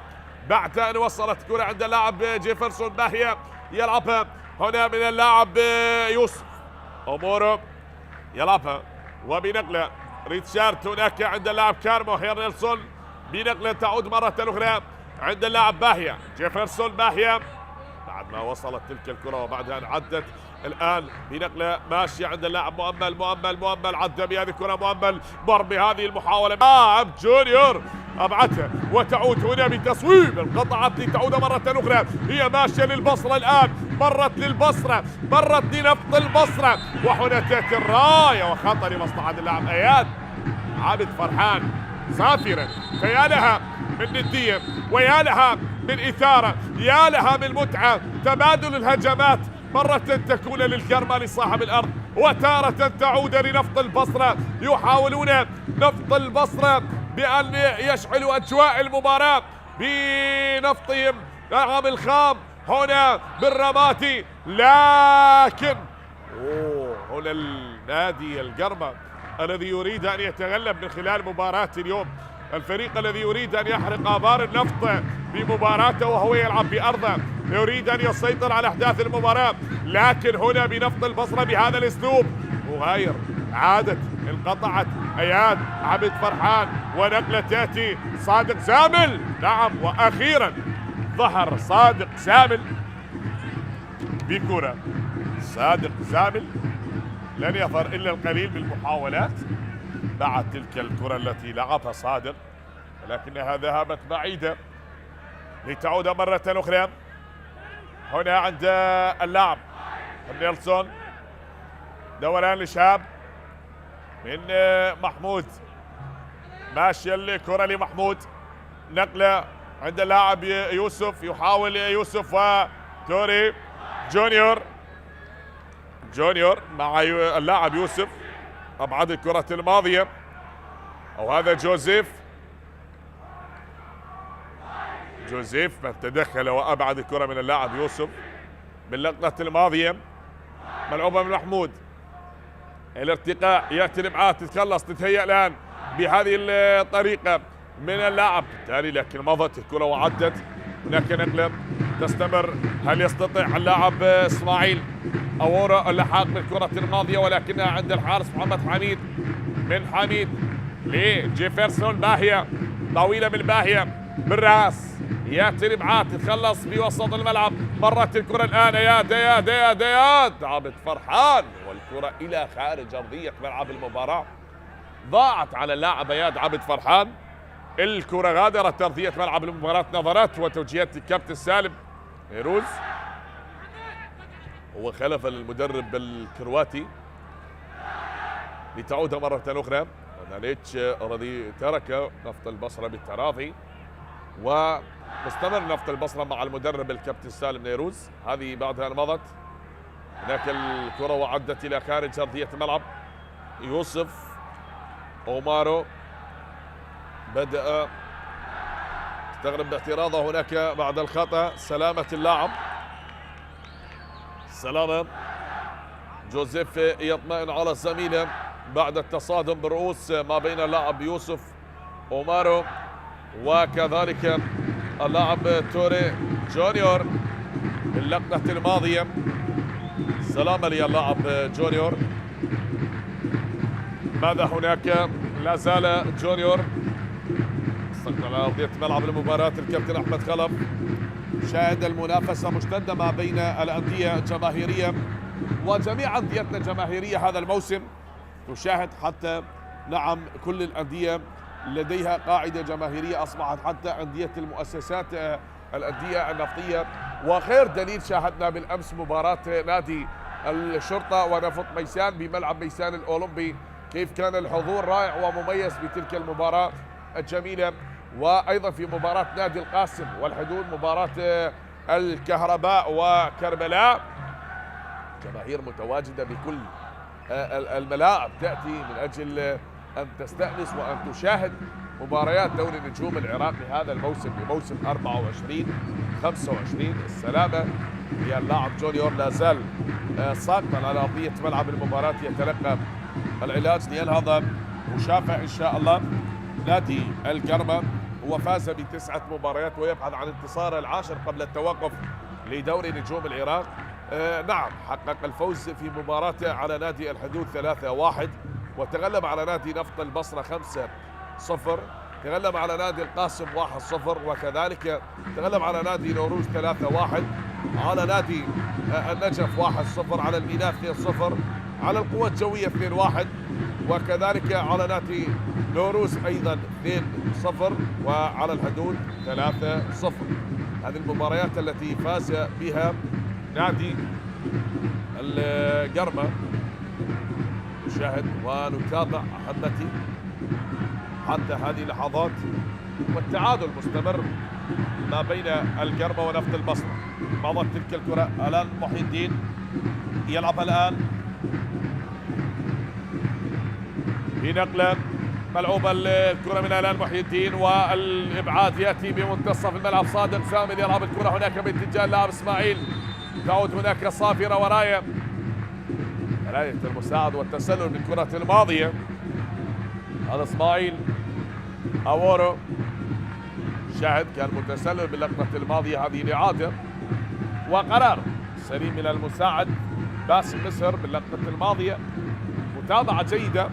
بعد أن وصلت كرة عند اللاعب جيفرسون باهية، يلعبها هنا من اللاعب يوسف أمورو، يلعبها وبنقلة ريتشارد هناك عند اللاعب كارمو هيرنلسون، بنقلة تعود مرة أخرى عند اللاعب باهية. جيفرسون باهية بعد ما وصلت تلك الكرة وبعدها عدت الآن بنقلة ماشية عند اللاعب مؤمل عدى بهذه الكرة، مؤمل مر بهذه المحاولة لاعب جونيور أبعدها وتعود هنا بتصويب، انقطعت لتعود مرة أخرى. هي ماشية للبصرة الآن، مرت للبصرة، مرت لنفط البصرة، وهنا تأتي الراية وخطأ لمصلحة اللاعب اياد عابد فرحان سافرا. فيا لها من ندية ويا لها من إثارة، يا لها من متعة. تبادل الهجمات مرة تكون للكرمة لصاحب الأرض وتارة تعود لنفط البصرة. يحاولون نفط البصرة بأن يشعلوا أجواء المباراة بنفطهم نعم الخام هنا بالرماتي، لكن هنا النادي القرمة الذي يريد أن يتغلب من خلال مباراة اليوم، الفريق الذي يريد أن يحرق آبار النفط بمباراته وهو يلعب بأرضه، يريد أن يسيطر على أحداث المباراة. لكن هنا بنفط البصرة بهذا الأسلوب مغاير، عادت انقطعت اياد عبد فرحان ونقلة تأتي صادق زامل. نعم وأخيرا ظهر صادق زامل بكرة. صادق زامل لن يظهر إلا القليل بالمحاولات بعد تلك الكرة التي لعبها صادق، ولكنها ذهبت بعيدة لتعود مرة أخرى هنا عند اللاعب نيلسون. دوران لشهاب من محمود، ماشية الكرة لمحمود، نقلة عند اللاعب يوسف، يحاول يوسف وتوري جونيور مع اللاعب يوسف، أبعد الكرة الماضية أو هذا جوزيف من تدخل وأبعد الكرة من اللاعب يوسف باللقطة الماضية. ملعوبة من محمود، الارتقاء يأتي الإبعاد، تتخلص تتهيأ الآن بهذه الطريقة من اللاعب بالتالي، لكن مضت الكرة وعدت. هناك نقلة تستمر، هل يستطيع اللاعب إسماعيل أورا اللحاق بالكرة الماضية ولكنها عند الحارس محمد حميد. من حميد لجيفرسون باهية، طويلة من باهية بالرأس، يأتي الإبعاد تتخلص بوسط الملعب، مرت الكرة الآن اياد عابد فرحان والكرة إلى خارج أرضية ملعب المباراة. ضاعت على اللاعب اياد عابد فرحان، الكرة غادرت أرضية ملعب المباراة. نظرات وتوجيهات الكابتن سالم نيروز، هو خلف المدرب الكرواتي لتعود مرة أخرى. ناليتش الذي ترك نفط البصرة بالتراضي ومستمر نفط البصرة مع المدرب الكابتن سالم نيروز. هذه بعدها مضت، هناك الكرة وعدت إلى خارج أرضية الملعب. يوسف أومارو بدأ استغرب باعتراضه هناك بعد الخطأ. سلامة اللاعب، سلامة جوزيف يطمئن على زميله بعد التصادم بالرؤوس ما بين اللاعب يوسف أومارو وكذلك اللاعب توري جونيور اللقطة الماضية. سلامة للاعب جونيور. ماذا هناك؟ لا زال جونيور استقبل على أرضية ملعب المباراة الكابتن أحمد خلف. شاهد المنافسة مشتدة ما بين الأندية الجماهيرية، وجميع أنديتنا جماهيرية هذا الموسم، تشاهد حتى نعم كل الأندية لديها قاعدة جماهيرية، أصبحت حتى أندية المؤسسات الأندية النفطية. وخير دليل شاهدنا بالأمس مباراة نادي الشرطة ونفط ميسان بملعب ميسان الأولمبي، كيف كان الحضور رائع ومميز بتلك المباراة الجميلة. وأيضا في مباراة نادي القاسم والحدود، مباراة الكهرباء وكربلاء، جماهير متواجدة بكل الملاعب تأتي من أجل أن تستأنس وأن تشاهد مباريات دوري نجوم العراق لهذا الموسم، بموسم 24-25. السلامة هي اللاعب جونيور لا زال ساقطا على أرضية ملعب المباراة يتلقى العلاج لينهض مشافى إن شاء الله. نادي القرمة هو فاز ب9 مباريات ويبحث عن انتصاره العاشر قبل التوقف لدوري نجوم العراق. نعم حقق الفوز في مباراته على نادي الحدود 3-1، وتغلب على نادي نفط البصرة 5-0، تغلب على نادي القاسم 1-0، وكذلك تغلب على نادي نوروز 3-1، على نادي النجف 1-0، على الميناء 2-0، على القوة الجوية 2-1، وكذلك على نادي نوروز أيضا 2-0، وعلى الحدود 3-0. هذه المباريات التي فاز بها نادي القرمة. نشاهد ونتابع أحبتي حتى هذه اللحظات، والتعادل مستمر ما بين القرمة ونفط البصرة. مضت تلك الكرة الآن محي الدين يلعبها الآن بنقلة ملعوبة الكرة من الآن محي الدين، والإبعاد يأتي بمنتصف الملعب. صادق سامي يلعب الكرة هناك باتجاه اللاعب إسماعيل، تعود هناك صافرة وراية المساعد والتسلل بالكرة الماضية. هذا إسماعيل أورو شاهد كان متسلل باللقطة الماضية، هذه الإعادة وقرار سليم من المساعد باسم مصر باللقطة الماضية. متابعة جيدة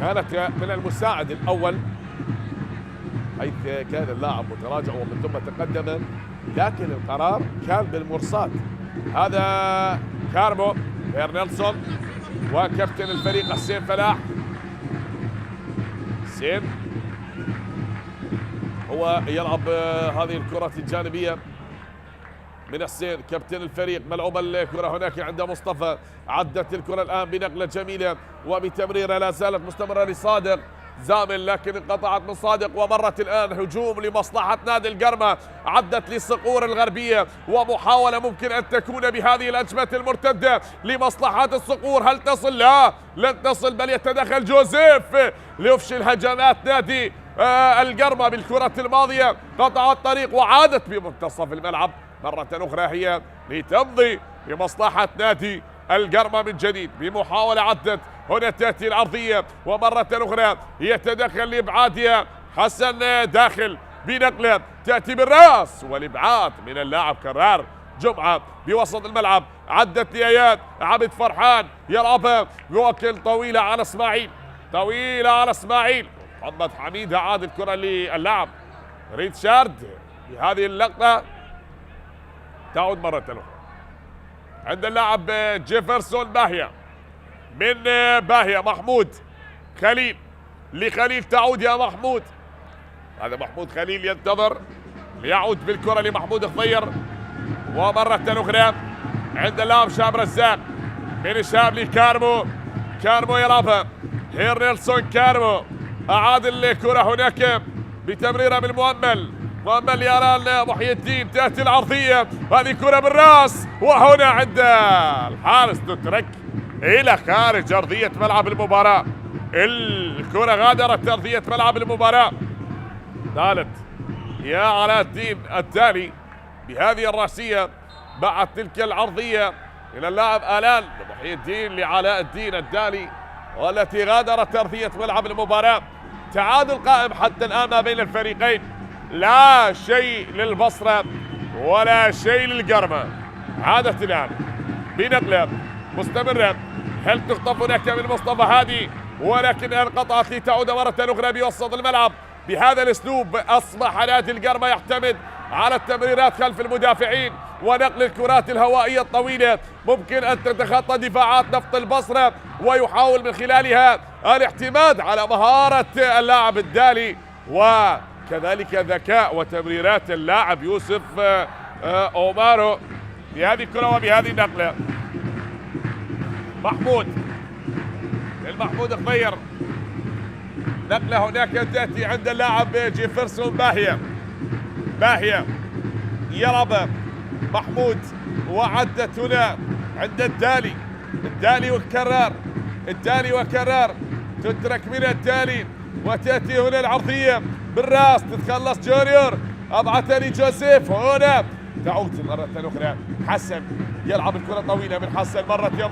كانت من المساعد الأول، حيث كان اللاعب متراجع ومن ثم تقدم، لكن القرار كان بالمرصاد. هذا كارمو نيلسون وكابتن الفريق حسين فلاح. حسين هو يلعب هذه الكرة الجانبية من حسين كابتن الفريق. ملعوبة الكرة هناك عند مصطفى، عدت الكرة الآن بنقلة جميلة وبتمريرة لا زالت مستمرة لصادق زامل، لكن انقطعت من صادق ومرت الآن هجوم لمصلحة نادي القرمة، عدت للصقور الغربية ومحاولة ممكن أن تكون بهذه الهجمة المرتدة لمصلحة الصقور. هل تصل؟ لا لن تصل، بل يتدخل جوزيف ليفشل هجمات نادي القرمة بالكرة الماضية. قطع الطريق وعادت بمنتصف الملعب مرة أخرى هي لتمضي بمصلحة نادي القرمة من جديد بمحاولة عدت. هنا تأتي العرضية ومرة أخرى يتدخل لإبعادها حسن داخل بنقلة تأتي بالرأس، والإبعاد من اللاعب كرار جمعة بوسط الملعب. عدت لآيات عبد فرحان يلعبها يوكل طويلة على إسماعيل، طويلة على إسماعيل. محمد حميد عاد الكرة للاعب ريتشارد. بهذه اللقطة تعود مرة أخرى عند اللاعب جيفرسون باهية، من باهية محمود خليل لخليل، تعود يا محمود. هذا محمود خليل ينتظر ليعود بالكرة لمحمود الضير، ومرة أخرى عند اللاعب شاب رزاق، من شاب لكارمو، كارمو يلعبها نيلسون. كارمو أعاد الكرة هناك بتمريرة من مؤمل يرى محي الدين. تأتي العرضية، هذه كرة بالراس، وهنا عند الحارس تترك إلى خارج أرضية ملعب المباراة. الكرة غادرت أرضية ملعب المباراة. ثالث يا علاء الدين التالي بهذه الرأسية بعد تلك العرضية إلى اللاعب آلان محي الدين لعلاء الدين الدالي، والتي غادرت أرضية ملعب المباراة. تعادل قائم حتى الآن ما بين الفريقين، لا شيء للبصرة ولا شيء للقرمة. عادت الآن بنقلة مستمرة، هل تخطف هناك من مصطفى هادي، ولكن انقطعت لتعود مرة أخرى بوسط الملعب. بهذا الأسلوب أصبح نادي القرمة يعتمد على التمريرات خلف المدافعين، ونقل الكرات الهوائية الطويلة، ممكن أن تتخطى دفاعات نفط البصرة ويحاول من خلالها الاعتماد على مهارة اللاعب الدالي وكذلك ذكاء وتمريرات اللاعب يوسف أومارو بهذه الكرة وبهذه النقلة. محمود المحمود خضير، نقلة هناك تأتي عند اللاعب جيفرسون باهية يلعب محمود وعدت هنا عند الدالي وكرار تترك من الدالي وتأتي هنا العرضية بالراس تتخلص جونيور، أبعثني جوزيف هنا تعود مرة أخرى حسن يلعب الكرة طويلة من حسن مرة يا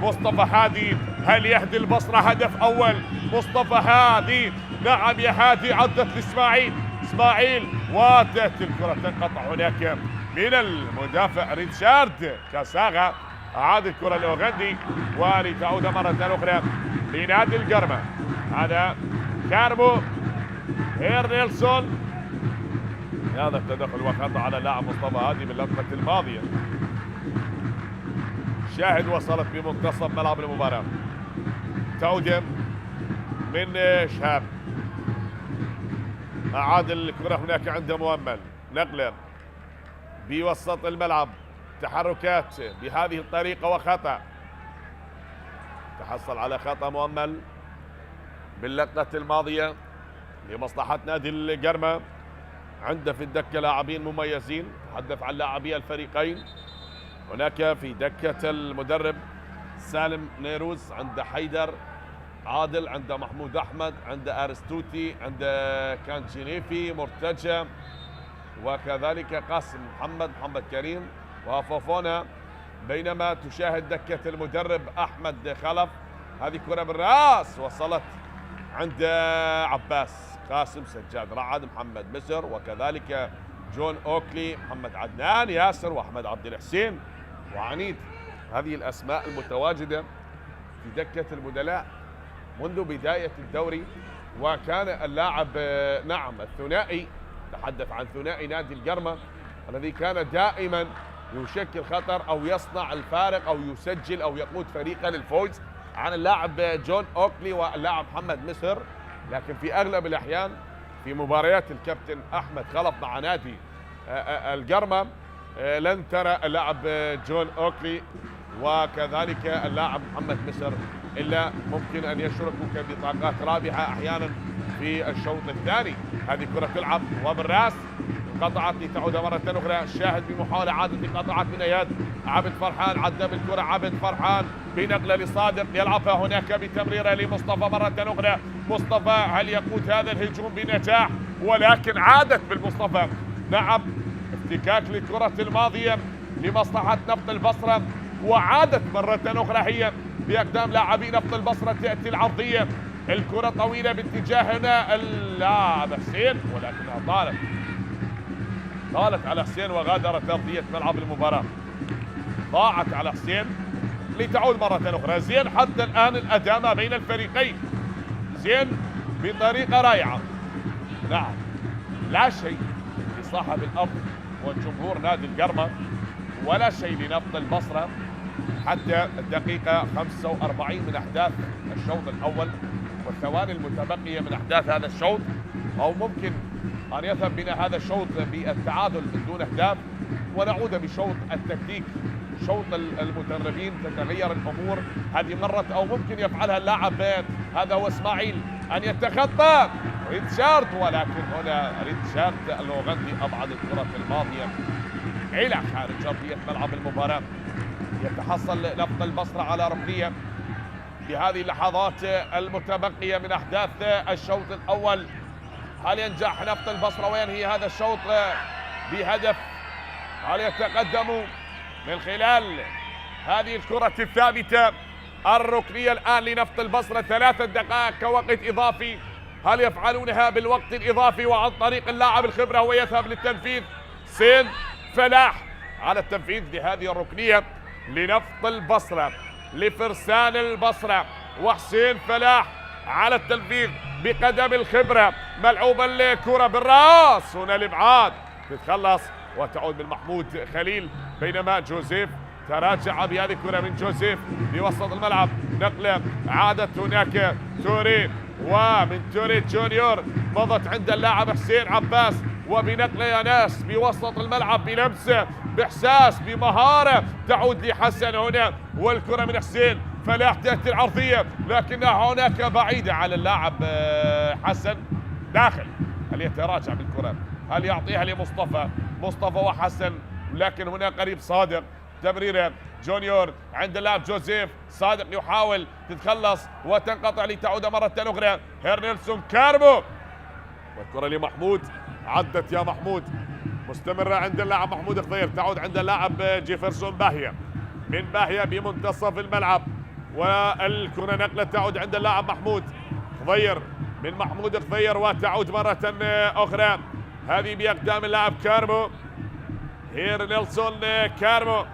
مصطفى هادي، هل يهدي البصرة هدف أول؟ مصطفى هادي، نعم يا هادي، عدت لإسماعيل وتأتي الكرة تنقطع هناك من المدافع ريتشارد كاساغا، أعاد الكرة لأوغندي ولتعود مرة أخرى لنادي القرمة. هذا كارمو نيلسون، هذا التدخل وخطأ على اللاعب مصطفى هادي باللقطة الماضية. شاهد وصلت بمنتصف ملعب المباراة، تعود من شهاب، أعاد الكرة هناك عند مؤمل، نقلة بوسط الملعب، تحركات بهذه الطريقة وخطأ، تحصل على خطأ مؤمل باللقطة الماضية لمصلحة نادي القرمة. عنده في الدكة لاعبين مميزين، تحدث عن لاعبي الفريقين، هناك في دكة المدرب سالم نيروز، عند حيدر عادل، عند محمود أحمد، عند أرستوتي، عند كان جينيفي مرتجى، وكذلك قاسم محمد كريم وفوفونا، بينما تشاهد دكة المدرب أحمد خلف. هذه كرة بالرأس وصلت عند عباس قاسم سجاد رعد محمد مصر، وكذلك جون أوكلي، محمد عدنان ياسر، وأحمد عبد الحسين وعنيد. هذه الأسماء المتواجدة في دكة البدلاء منذ بداية الدوري، وكان اللاعب نعم الثنائي، تحدث عن ثنائي نادي القرمة الذي كان دائما يشكل خطر أو يصنع الفارق أو يسجل أو يقود فريقا للفوز، عن اللاعب جون أوكلي واللاعب محمد مصر. لكن في أغلب الأحيان في مباريات الكابتن أحمد خلف مع نادي القرمة لن ترى اللاعب جون أوكلي وكذلك اللاعب محمد مصر إلا ممكن أن يشركوا كبطاقات رابحة أحيانا في الشوط الثاني. هذه كرة تلعب وبالراس، قطعت لتعود مرة أخرى. الشاهد بمحاولة عادة قطعت من يد عبد فرحان، عدى بالكرة عبد فرحان بنقلة لصادق، يلعبها هناك بتمريرة لمصطفى مرة أخرى. مصطفى هل يقود هذا الهجوم بنجاح؟ ولكن عادت بالمصطفى، نعم افتكاك للكرة الماضية لمصلحة نفط البصرة، وعادت مرة أخرى هي بأقدام لاعبي نفط البصرة. تأتي العرضية، الكرة طويلة باتجاه هنا اللاعب حسين، ولكنها طالت على حسين وغادرت أرضية ملعب المباراة، ضاعت على حسين لتعود مرة أخرى. زين حتى الآن الأداء ما بين الفريقين زين بطريقة رائعة، نعم لا شيء لصاحب الأرض وجمهور نادي القرمة ولا شيء لنفط البصرة حتى الدقيقة 45 من أحداث الشوط الأول والثواني المتبقية من أحداث هذا الشوط، أو ممكن أن يذهب بنا هذا الشوط بالتعادل من دون أهداف ونعود بشوط التكتيك، شوط المدربين، تتغير الأمور. هذه مرة أو ممكن يفعلها اللاعب هذا هو إسماعيل أن يتخطى ريتشارد، ولكن هنا ريتشارد الأوغندي أبعد الكرة الماضية إلى خارج أرضية ملعب المباراة. يتحصل نفط البصرة على ركنية بهذه اللحظات المتبقية من أحداث الشوط الأول. هل ينجح نفط البصرة وينهي هذا الشوط بهدف؟ هل يتقدم من خلال هذه الكرة الثابتة الركنية الآن لنفط البصرة؟ 3 دقائق كوقت إضافي، هل يفعلونها بالوقت الإضافي وعن طريق اللاعب الخبرة ويذهب للتنفيذ؟ حسين فلاح على التنفيذ لهذه الركنية لنفط البصرة لفرسان البصرة، وحسين فلاح على التنفيذ بقدم الخبرة، ملعوبة الكرة بالراس، هنا الإبعاد تتخلص وتعود من محمود خليل، بينما جوزيف تراجع بهذه الكرة من جوزيف بوسط الملعب. نقلة عادت هناك توري، ومن توري جونيور مضت عند اللاعب حسين عباس، وبنقلة يا ناس بوسط الملعب بلمسة بإحساس بمهارة تعود لحسن هنا، والكرة من حسين فلاح تأتي العرضية لكنها هناك بعيدة على اللاعب حسن داخل. هل يتراجع بالكرة؟ هل يعطيها لمصطفى؟ مصطفى وحسن، لكن هنا قريب صادق. تمريره جونيور عند اللاعب جوزيف، صادق يحاول تتخلص وتنقطع لتعود مرة أخرى. هيرنيلسون كاربو، والكرة لمحمود، عدت يا محمود، مستمرة عند اللاعب محمود خضير، تعود عند اللاعب جيفرسون باهية، من باهية بمنتصف الملعب، والكرة نقلة تعود عند اللاعب محمود خضير، من محمود خضير وتعود مرة أخرى. هذه بأقدام اللاعب كارمو، هير نيلسون كارمو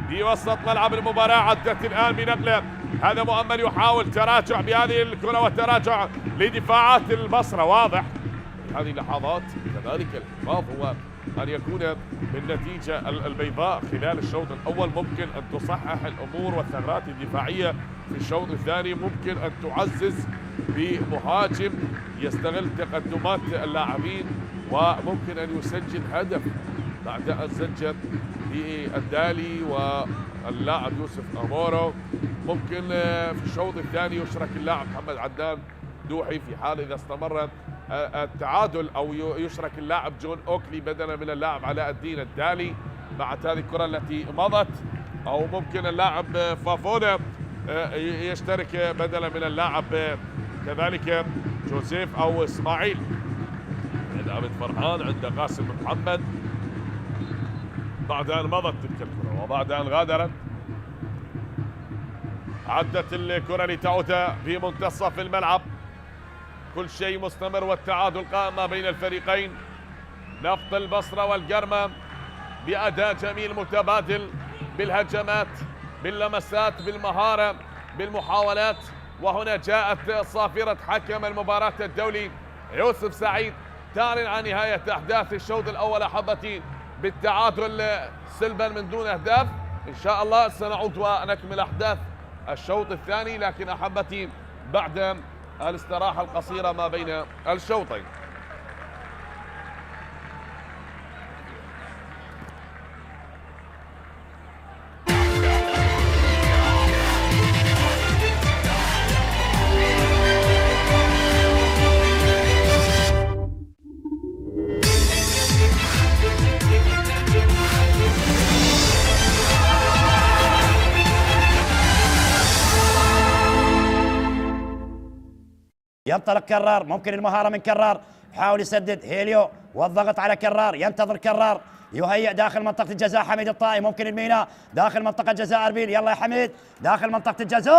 بوسط ملعب المباراة. عدت الآن بنقلة، هذا مؤمل يحاول تراجع بهذه الكرة والتراجع لدفاعات البصرة. واضح في هذه اللحظات كذلك الحفاظ هو أن يكون بالنتيجة البيضاء خلال الشوط الأول، ممكن أن تصحح الأمور والثغرات الدفاعية في الشوط الثاني، ممكن أن تعزز بمهاجم يستغل تقدمات اللاعبين، وممكن أن يسجل هدف بعد أن سجل بالدالي واللاعب يوسف أمورو. ممكن في الشوط الثاني يشرك اللاعب محمد عدنان دوحي في حال إذا استمر التعادل، أو يشرك اللاعب جون أوكلي بدلا من اللاعب علاء الدين الدالي مع هذه الكرة التي مضت، أو ممكن اللاعب فافونا يشترك بدلا من اللاعب كذلك جوزيف أو إسماعيل. عند عبد فرحان، عند قاسم محمد، بعد أن مضت تلك الكرة وبعد أن غادرت. عدت الكرة لتعود في منتصف الملعب، كل شيء مستمر والتعادل قائم ما بين الفريقين. نفط البصرة والقرمة بأداء جميل متبادل بالهجمات باللمسات بالمهارة بالمحاولات. وهنا جاءت صافرة حكم المباراة الدولي يوسف سعيد تعلن عن نهاية أحداث الشوط الأول أحبتي بالتعادل سلبا من دون أهداف. إن شاء الله سنعود ونكمل أحداث الشوط الثاني، لكن أحبتي بعد الاستراحة القصيرة ما بين الشوطين. ينطلق كرار، ممكن المهارة من كرار، يحاول يسدد هيليو والضغط على كرار، ينتظر كرار، يهيئ داخل منطقة الجزاء حميد الطائي، ممكن الميناء داخل منطقة جزاء أربيل، يلا يا حميد داخل منطقة الجزاء،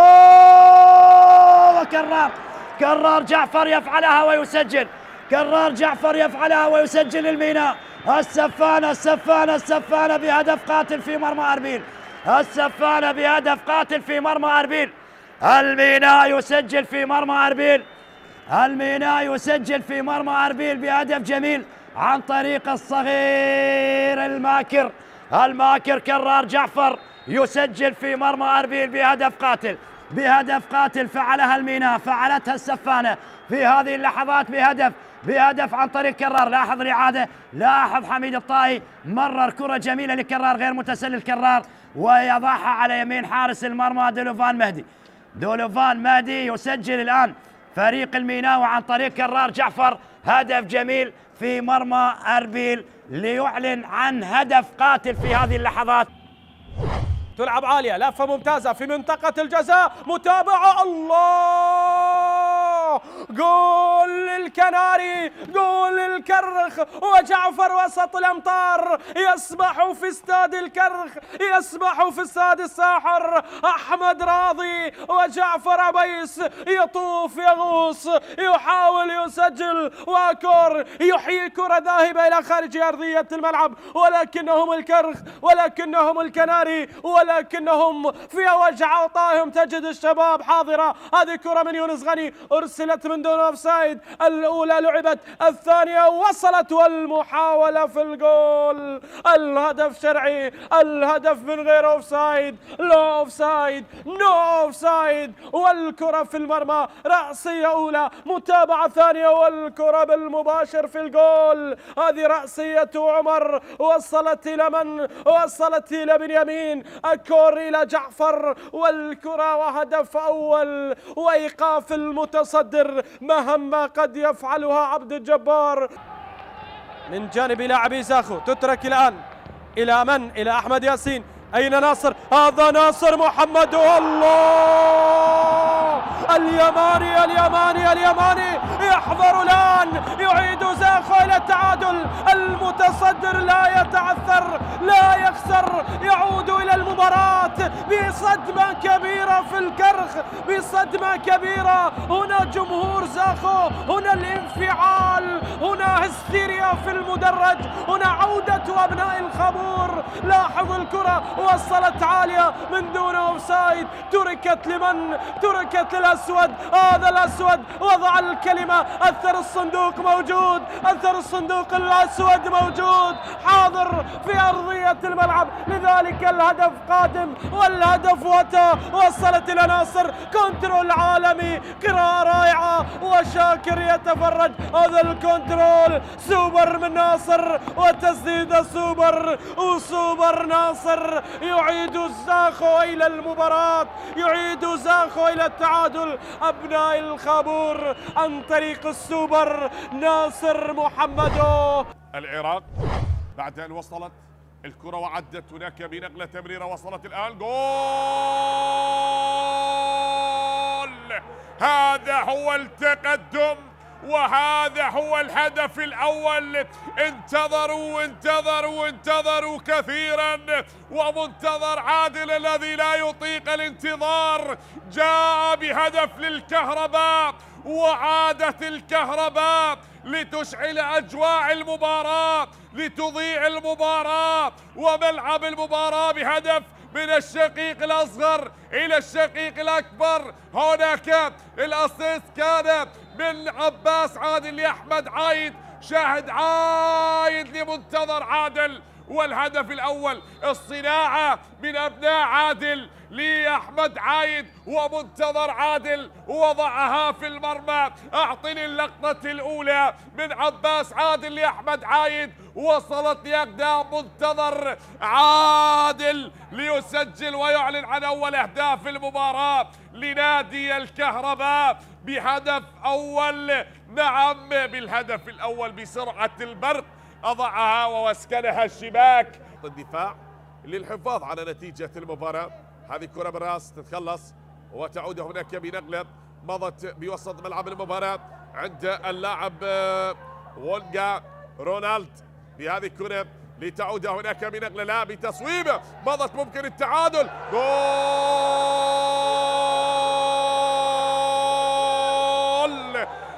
كرار جعفر يفعلها ويسجل، كرار جعفر يفعلها ويسجل الميناء. السفانة بهدف قاتل في مرمى أربيل، السفانة بهدف قاتل في مرمى أربيل. الميناء يسجل في مرمى أربيل، الميناء يسجل في مرمى أربيل بهدف جميل عن طريق الصغير الماكر كرار جعفر، يسجل في مرمى أربيل بهدف قاتل فعلها الميناء، فعلتها السفانة في هذه اللحظات بهدف عن طريق كرار. لاحظ الإعادة، لاحظ حميد الطائي مرر كرة جميلة لكرار غير متسلل كرار، ويضعها على يمين حارس المرمى دولوفان مهدي. يسجل الآن فريق الميناء عن طريق كرار جعفر هدف جميل في مرمى أربيل ليعلن عن هدف قاتل في هذه اللحظات. تلعب عالية، لفة ممتازة في منطقة الجزاء، متابعة، الله، جول للكناري، جول للكرخ، وجعفر وسط الأمطار يسبح في استاد الكرخ، يسبح في استاد الساحر. أحمد راضي وجعفر عبيس يطوف يغوص يحاول يسجل، وكور يحيي كرة ذاهبة إلى خارج أرضية الملعب، ولكنهم الكرخ، ولكنهم الكناري، ولكنهم في وجع عطائهم. تجد الشباب حاضرة. هذه كرة من يونس غني أرسلت عدلت من دون اوفسايد، الأولى لعبت، الثانية وصلت، والمحاولة في الجول. الهدف شرعي، الهدف من غير اوفسايد، لا اوفسايد، نو اوفسايد، والكرة في المرمى، رأسية أولى، متابعة ثانية، والكرة بالمباشر في الجول. هذه رأسية عمر، وصلت إلى من؟ وصلت إلى بنيامين، الكور إلى جعفر، والكرة وهدف أول، وإيقاف المتصدر مهما قد يفعلها عبد الجبار. من جانب لاعبي زاخو تترك الآن إلى من؟ إلى أحمد ياسين. أين ناصر؟ هذا ناصر محمد، الله! اليماني اليماني اليماني يحضر الآن، يعيد زاخو إلى التعادل. المتصدر لا يتعثر، لا يخسر، يعود إلى المباراة بصدمة كبيرة في الكرخ، بصدمة كبيرة. هنا جمهور زاخو، هنا الانفعال، هنا هستيريا في المدرج، هنا عودة أبناء الخابور. لاحظ الكرة وصلت عالية من دون اوفسايد، تركت لمن؟ تركت للأسود. هذا الأسود وضع الكلمة، أثر الصندوق موجود، أثر الصندوق الأسود موجود، حاضر في أرضية الملعب. لذلك الهدف قادم، والهدف وتا، وصلت إلى ناصر، كنترول عالمي، قراءة رائعة، وشاكر يتفرج. هذا الكنترول سوبر من ناصر، وتسديد سوبر، وسوبر ناصر يعيد زاخو إلى المباراة، يعيد زاخو إلى التعادل. أبناء الخابور عن طريق السوبر ناصر محمدو. العراق بعد أن وصلت الكرة وعدت هناك بنقلة تمريرة، وصلت الآن، جول! هذا هو التقدم، وهذا هو الهدف الأول. انتظروا كثيرا، ومنتظر عادل الذي لا يطيق الانتظار جاء بهدف للكهرباء، وعادت الكهرباء لتشعل أجواء المباراة، لتضيء المباراة وملعب المباراة بهدف من الشقيق الأصغر إلى الشقيق الأكبر. هناك الأسيست كان من عباس عادل لأحمد عايد، شاهد عايد لمنتظر عادل، والهدف الأول الصناعة من أبناء عادل لأحمد عايد، ومنتظر عادل وضعها في المرمى. أعطني اللقطة الأولى من عباس عادل لأحمد عايد، وصلت لأقدام منتظر عادل ليسجل ويعلن عن أول أهداف المباراة لنادي الكهرباء بهدف أول. نعم، بالهدف الأول بسرعة البرق أضعها ووسكنها الشباك. الدفاع للحفاظ على نتيجة المباراة. هذه كرة بالراس تتخلص وتعود هناك بنقلة مضت بوسط ملعب المباراة عند اللاعب وولغا رونالد بهذه الكرة لتعود هناك بنقلة، لا بتصويبة مضت ممكن التعادل، جول!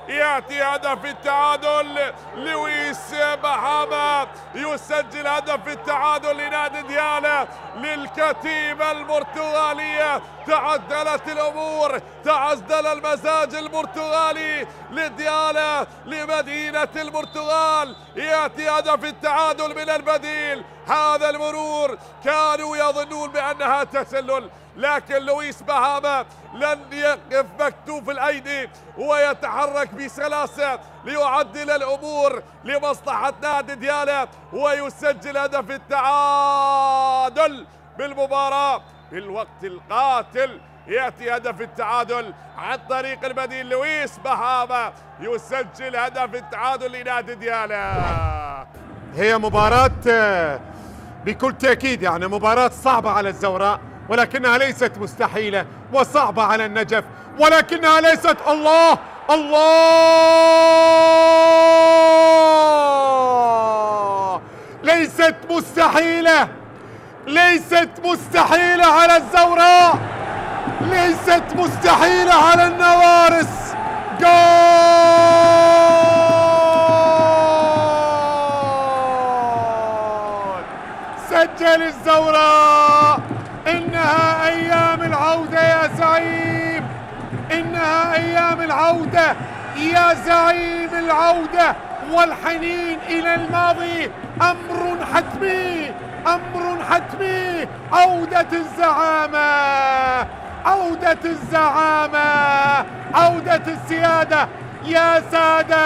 يأتي هدف التعادل، لويس بهاما يسجل هدف التعادل لنادي ديالا للكتيبة البرتغالية. تعدلت الأمور، تعدل المزاج البرتغالي لديالا لمدينة البرتغال. يأتي هدف التعادل من البديل. هذا المرور كانوا يظنون بأنها تسلل، لكن لويس بهاما لن يقف مكتوف الأيدي ويتحرك بسلاسة ليعدل الأمور لمصلحة نادي ديالا ويسجل هدف التعادل بالمباراة في الوقت القاتل. يأتي هدف التعادل عن طريق البديل، لويس بهاما يسجل هدف التعادل لنادي ديالا. هي مباراة بكل تأكيد يعني مباراة صعبة على الزوراء، ولكنها ليست مستحيلة، وصعبة على النجف ولكنها ليست الله ليست مستحيلة، ليست مستحيلة على الزوراء، ليست مستحيلة على النوارس. جول! سجل الزوراء. إنها أيام العودة يا زعيم، إنها أيام العودة. العودة يا زعيم العودة والحنين إلى الماضي أمر حتمي، أمر حتمي. عودة الزعامة، عودة الزعامة، عودة السيادة يا سادة.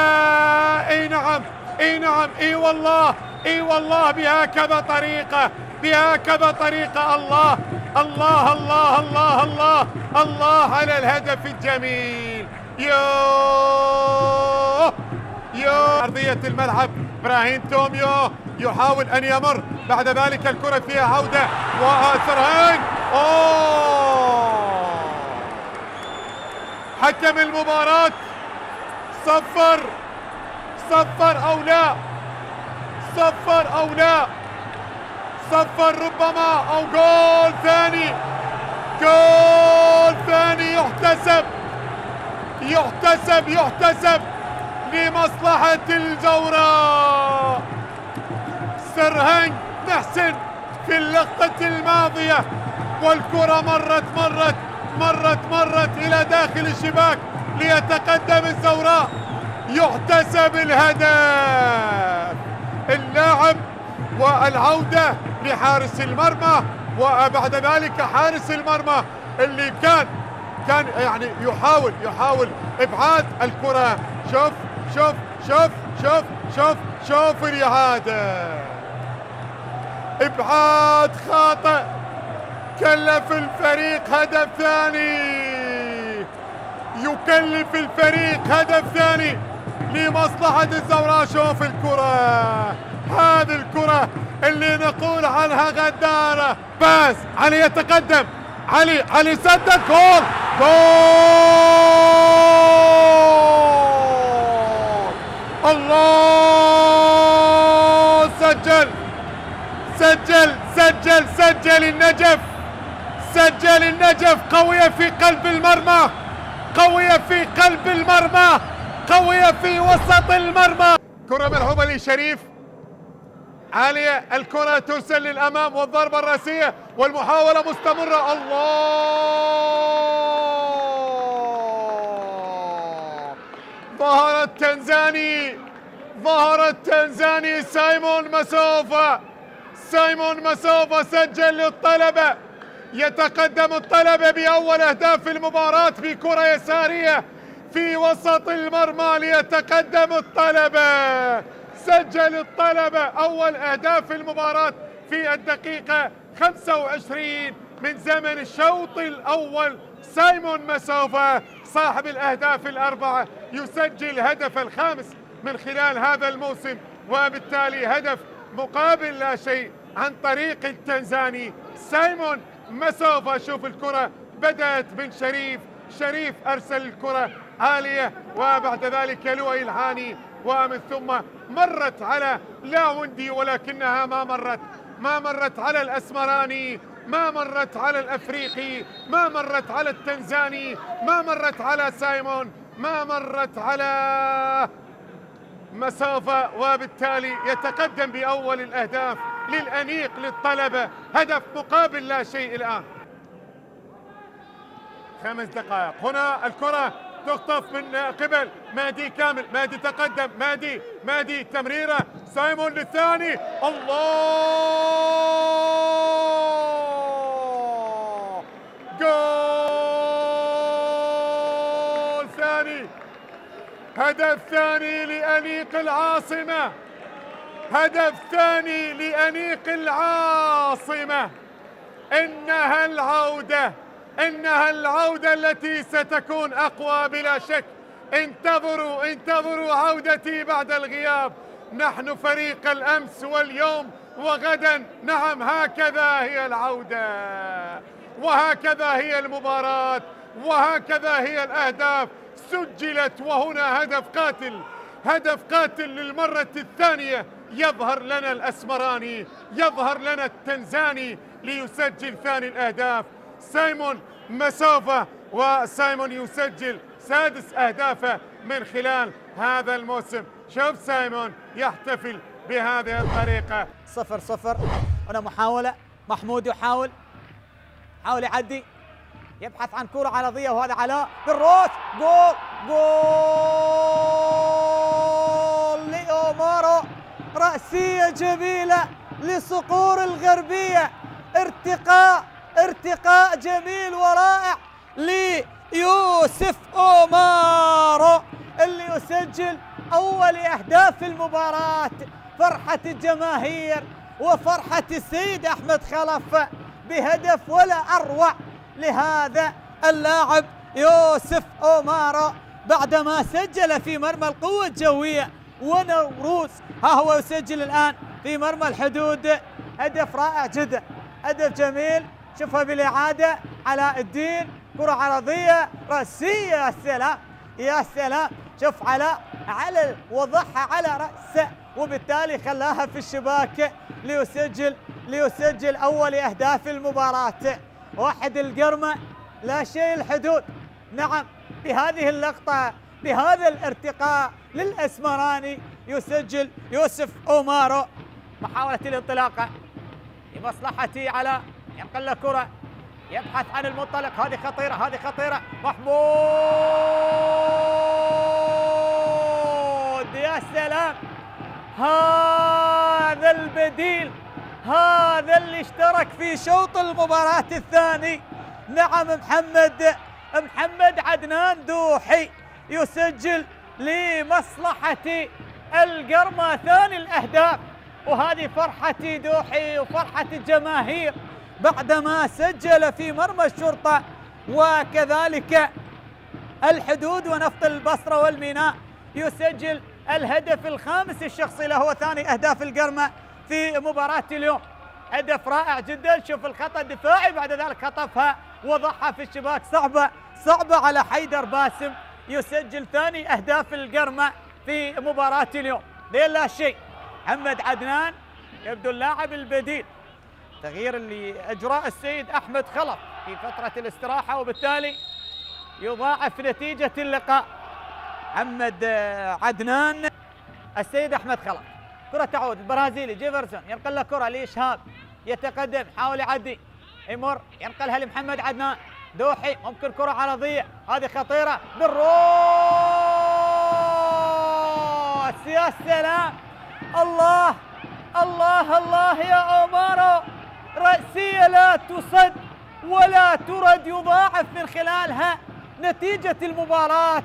اي نعم، اي نعم، اي والله، اي والله، بهكذا طريقة، بهكذا طريقة. الله الله الله الله الله الله على الهدف الجميل. يوه يوه أرضية الملعب. إبراهيم توميو يحاول أن يمر، بعد ذلك الكرة فيها عودة وسرهان. حكم المباراة صفر، صفر أو لا، صفر أو لا، صفر ربما، أو جول ثاني، جول ثاني يحتسب، يحتسب، يحتسب لمصلحة الزوراء. سرهنج محسن في اللقطة الماضية والكرة مرت إلى داخل الشباك ليتقدم الزوراء. يحتسب الهدف. اللاعب والعودة لحارس المرمى، وبعد ذلك حارس المرمى اللي كان يعني يحاول ابعاد الكرة. شوف شوف شوف شوف شوف شوف الإعادة، ابعاد خاطئ كلف الفريق هدف ثاني، يكلف الفريق هدف ثاني لمصلحة الزوراء. شوف الكرة، هذه الكرة اللي نقول عنها غدارة. باز علي يتقدم، علي سدد، جول، جول. الله، سجل سجل سجل سجل النجف، سجل النجف. قوية في قلب المرمى، قوية في قلب المرمى، قوية في وسط المرمى. كرة ملعوبة لشريف، عالية الكرة ترسل للأمام والضربة الرأسية والمحاولة مستمرة. الله، ظهر التنزاني، ظهر التنزاني سايمون مسوفة، سايمون مسوفة سجل للطلبة. يتقدم الطلبة بأول أهداف المباراة بكرة يسارية في وسط المرمى ليتقدم الطلبة. سجل الطلبة أول أهداف المباراة في الدقيقة 25 من زمن الشوط الأول. سايمون مسوفة صاحب الأهداف الأربعة يسجل هدف الخامس من خلال هذا الموسم، وبالتالي هدف مقابل لا شيء عن طريق التنزاني سايمون مسوفة. شوف الكرة بدأت من شريف أرسل الكرة عالية، وبعد ذلك لؤي الهاني، ومن ثم مرت على لاوندي، ولكنها ما مرت على الأسمراني، ما مرت على الأفريقي، ما مرت على التنزاني، ما مرت على سايمون، ما مرت على مسافة، وبالتالي يتقدم بأول الأهداف للأنيق للطلبة. هدف مقابل لا شيء الآن. 5 دقائق. هنا الكرة تخطف من قبل مهدي كامل، مهدي تقدم، مهدي تمريرة، سايمون للثاني. الله، جول ثاني، هدف ثاني لأنيق العاصمة، هدف ثاني لأنيق العاصمة. إنها العودة، إنها العودة التي ستكون أقوى بلا شك. انتظروا عودتي بعد الغياب. نحن فريق الأمس واليوم وغدا. نعم، هكذا هي العودة، وهكذا هي المباراة، وهكذا هي الأهداف سجلت. وهنا هدف قاتل للمرة الثانية. يظهر لنا الأسمراني، يظهر لنا التنزاني ليسجل ثاني الأهداف. سايمون مسوفة، وسايمون يسجل 6 أهدافه من خلال هذا الموسم. شوف سايمون يحتفل بهذه الطريقة. 0-0. هنا محاولة، محمود يحاول يعدي، يبحث عن كرة عرضية، وهذا علاء بالروس، جول. جول لأومارو، رأسية جميلة لصقور الغربية، ارتقاء جميل ورائع ليوسف أومارو اللي يسجل أول أهداف المباراة. فرحة الجماهير وفرحة السيد أحمد خلف بهدف ولا أروع لهذا اللاعب يوسف أومارو بعدما سجل في مرمى القوة الجوية ونوروز. ها هو يسجل الآن في مرمى الحدود، هدف رائع جدا، هدف جميل. شوفها بالإعادة، علاء الدين كرة عرضية رأسية، يا سلام يا سلام. شوف علاء وضعها على رأسه وبالتالي خلاها في الشباك ليسجل أول أهداف المباراة. واحد القرمة لا شيء الحدود. نعم، بهذه اللقطة بهذا الارتقاء للأسمراني يسجل يوسف أومارو. محاولة الانطلاقة لمصلحة علاء، ينقل له كرة، يبحث عن المنطلق. هذه خطيرة محمود، يا سلام. هذا البديل، هذا اللي اشترك في شوط المباراة الثاني. نعم، محمد عدنان دوحي يسجل لمصلحة القرمة ثاني الأهداف. وهذه فرحة دوحي وفرحة الجماهير بعدما سجل في مرمى الشرطة وكذلك الحدود ونفط البصرة والميناء. يسجل الهدف الخامس الشخصي له وثاني أهداف القرمة في مباراة اليوم. هدف رائع جدا. شوف الخطأ الدفاعي، بعد ذلك خطفها وضعها في الشباك. صعبة على حيدر باسم. يسجل ثاني أهداف القرمة في مباراة اليوم. لا شيء. محمد عدنان يبدو اللاعب البديل، تغيير اللي أجراء السيد أحمد خلف في فترة الاستراحة، وبالتالي يضاعف نتيجة اللقاء. محمد عدنان، السيد أحمد خلف. كرة تعود البرازيلي جيفرسون، ينقل له كرة لإشهاب، يتقدم، حاول يعدي، يمر، ينقلها لمحمد عدنان. دوحي ممكن كرة عرضية، هذه خطيرة بالروس، يا سلام. الله الله الله يا أومارو، رأسية لا تصد ولا ترد، يضاعف من خلالها نتيجة المباراة.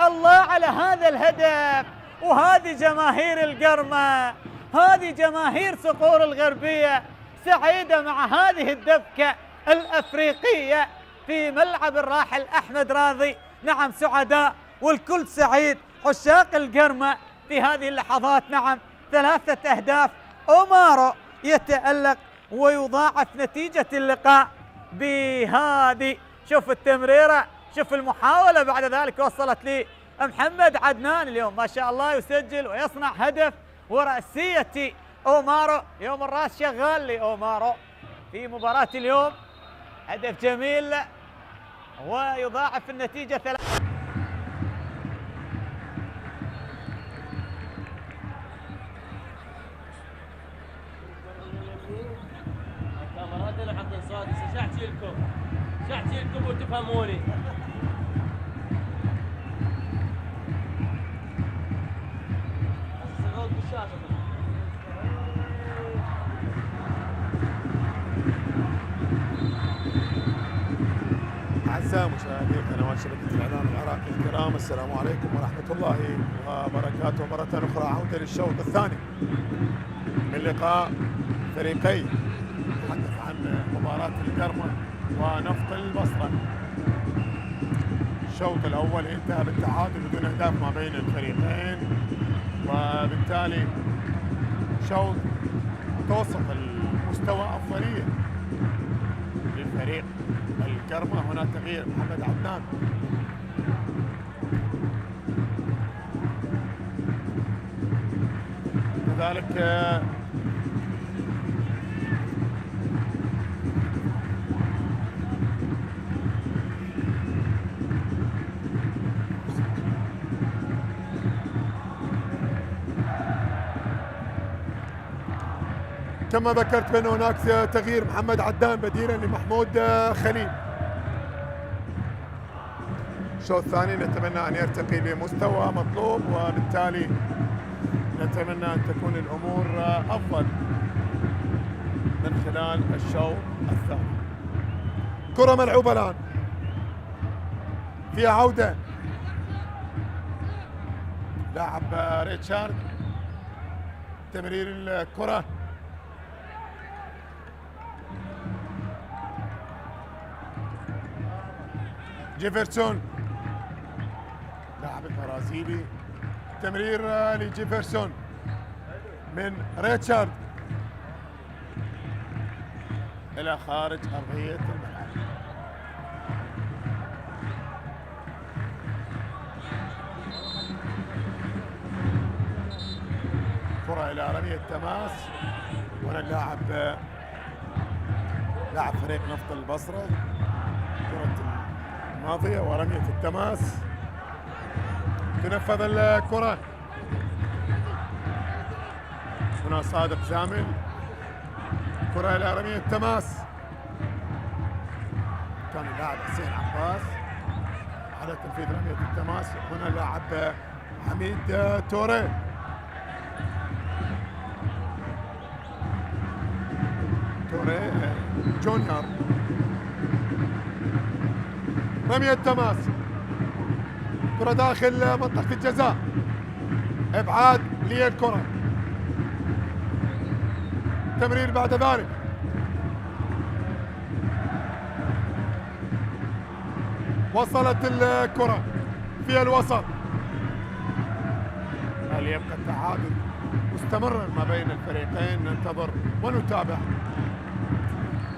الله على هذا الهدف. وهذه جماهير القرمة، هذه جماهير صقور الغربية سعيدة مع هذه الدبكة الأفريقية في ملعب الراحل أحمد راضي. نعم، سعداء والكل سعيد، عشاق القرمة في هذه اللحظات. نعم، 3 أهداف. أومارو يتألق ويضاعف نتيجة اللقاء بهذه. شوف التمريرة، شوف المحاولة، بعد ذلك وصلت لي محمد عدنان. اليوم ما شاء الله يسجل ويصنع هدف، ورأسية أومارو. يوم الراس شغال لأومارو في مباراة اليوم. هدف جميل ويضاعف النتيجة 3. شحتي لكم وتفهموني. أعزائي مشاهدي قنوات شبكة الإعلام العراقي الكرام، السلام عليكم ورحمة الله وبركاته. مرة أخرى عودة للشوط الثاني من لقاء فريقي، نتحدث عن مباراة القرمة ونفط البصرة. الشوط الأول انتهى بالتعادل بدون أهداف ما بين الفريقين، وبالتالي شوط متوسط المستوى، أفضلية للفريق القرمة. هنا تغيير محمد عدنان، كذلك كما ذكرت بأن هناك تغيير محمد عدنان بديلا لمحمود خليل. الشوط الثاني نتمنى أن يرتقي لمستوى مطلوب، وبالتالي نتمنى أن تكون الأمور أفضل من خلال الشوط الثاني. كرة ملعوبة الآن فيها عودة، لاعب ريتشارد، تمرير الكرة جيفرسون، لاعب البرازيلي، تمرير لجيفرسون من ريتشارد إلى خارج أرضية الملعب. كرة إلى رمية تماس، وهنا لاعب فريق نفط البصرة، كرة الماضية ورمية التماس، تنفذ الكرة، هنا صادق جامل، كرة إلى رمية التماس، كان اللاعب حسين عباس على تنفيذ رمية التماس، هنا لاعب حميد توري، جونيور، رمية تماس، كرة داخل منطقة الجزاء، ابعاد للكرة، تمرير بعد ذلك، وصلت الكرة في الوسط. هل يبقى التعادل مستمرا ما بين الفريقين؟ ننتظر ونتابع.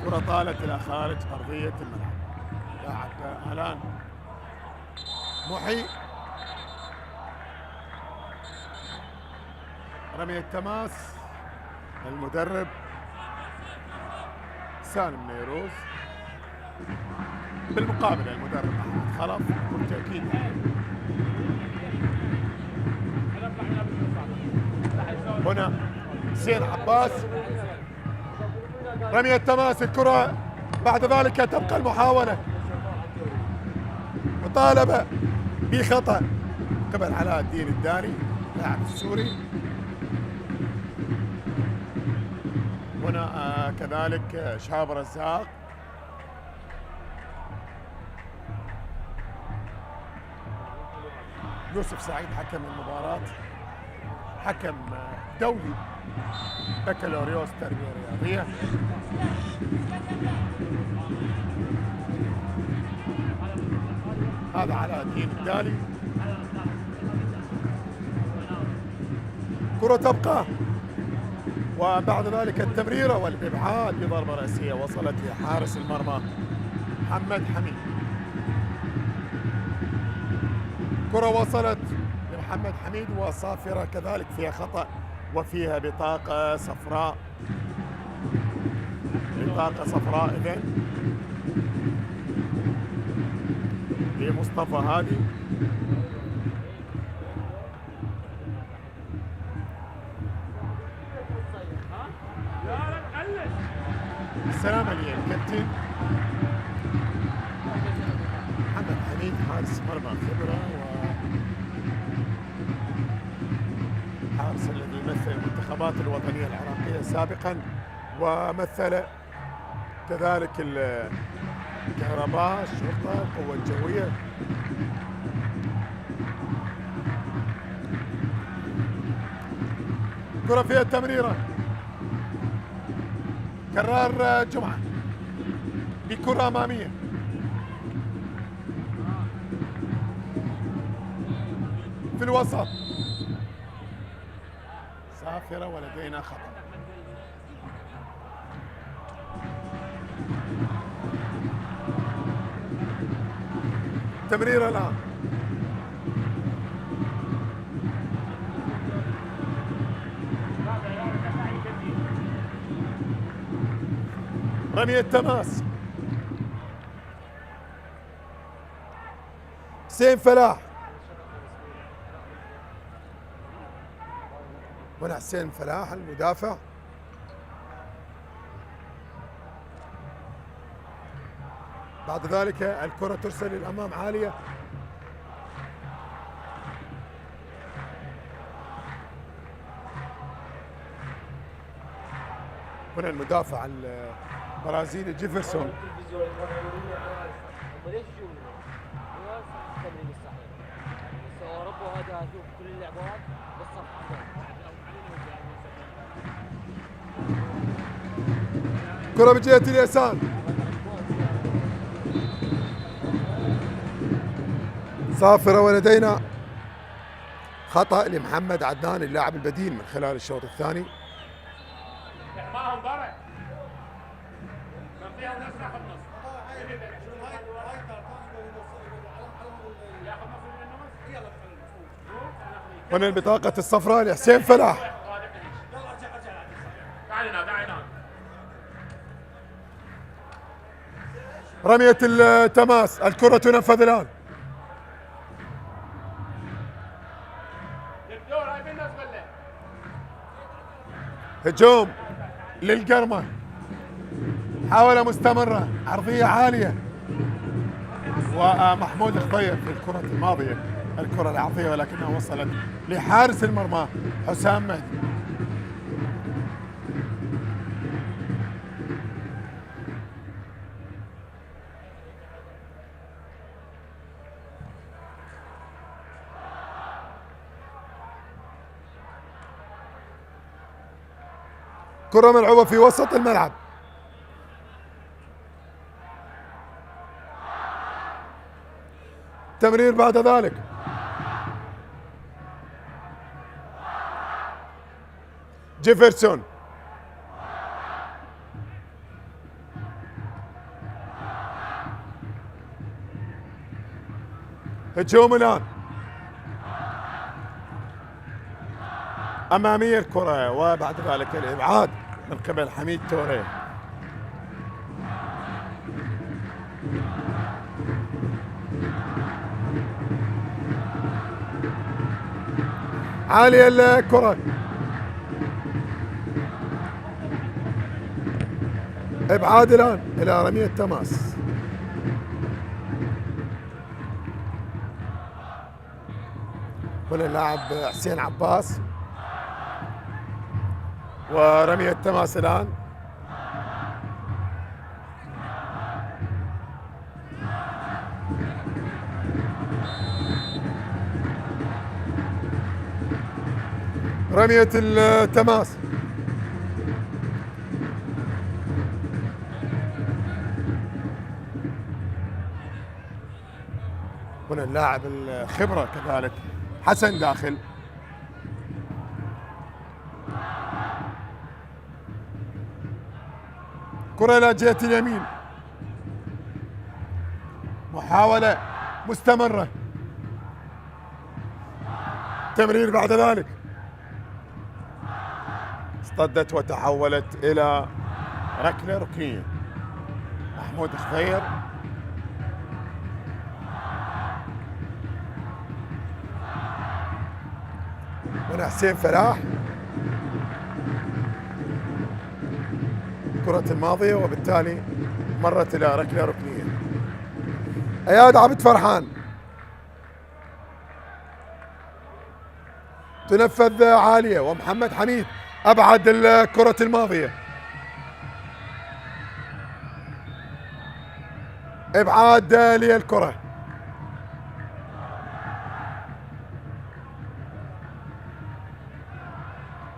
كرة طالت إلى خارج أرضية الملعب، لاعب آلان محي، رمية تماس، المدرب سالم نيروز، بالمقابل المدرب أحمد خلف بكل تأكيد. هنا حسين عباس، رمية تماس، الكرة بعد ذلك تبقى المحاولة، مطالبة بخطأ قبل علاء الدين الداني لاعب السوري. هنا كذلك شهاب رزاق، يوسف سعيد حكم المباراة، حكم دولي بكالوريوس تربية رياضية. هذا علاء الدين الدالي، كرة تبقى، وبعد ذلك التمريرة والإبعاد بضربة رأسية وصلت لحارس المرمى محمد حميد. كرة وصلت لمحمد حميد وصافرة كذلك فيها خطأ وفيها بطاقة صفراء، بطاقة صفراء إذن لمصطفى هادي. السلامة للكابتن محمد حميد، حارس مرمى خبرة وحارس الذي مثل المنتخبات الوطنية العراقية سابقا، ومثل كذلك الكهرباء، الشرطة، القوة الجوية. كرة فيها التمريرة، كرار جمعة بكرة أمامية، في الوسط سافرة ولدينا خطأ. تمريرة الآن، رمية تماس، حسين فلاح، هنا حسين فلاح المدافع، بعد ذلك الكرة ترسل للأمام عالية، هنا المدافع البرازيلي جيفرسون. هم ليش يجون هنا؟ التمرين الصحيح. بس اوروبا هذا اشوف كل اللعبات بالصفحه. كرة من جهة اليسار، صافرة، ولدينا خطأ لمحمد عدنان اللاعب البديل من خلال الشوط الثاني. هنا البطاقة الصفراء لحسين فلاح. رمية التماس، الكرة تنفذ الآن. هجوم للقرمة، محاولة مستمرة، عرضية عالية، ومحمود خضير في الكرة الماضية الكرة العرضية ولكنها وصلت لحارس المرمى حسام مهدي. كرة ملعوبة في وسط الملعب، تمرير بعد ذلك، جيفرسون، هجوم الآن، أمامية الكرة وبعد ذلك الإبعاد من قبل حميد توريه. عالية الكرة، إبعاد الآن إلى رمية تماس. هنا اللاعب حسين عباس، ورمية تماس الآن. رمية التماس، هنا اللاعب الخبرة كذلك حسن داخل. كرة إلى جهة اليمين، محاولة مستمرة، تمرير بعد ذلك، اصطدت وتحولت إلى ركلة ركنية. محمود خضير، هنا حسين فلاح، كرة الماضية وبالتالي مرت إلى ركلة ركنية. اياد عبد فرحان، تنفذ عالية، ومحمد حميد أبعد الكرة الماضية، إبعاد للكرة.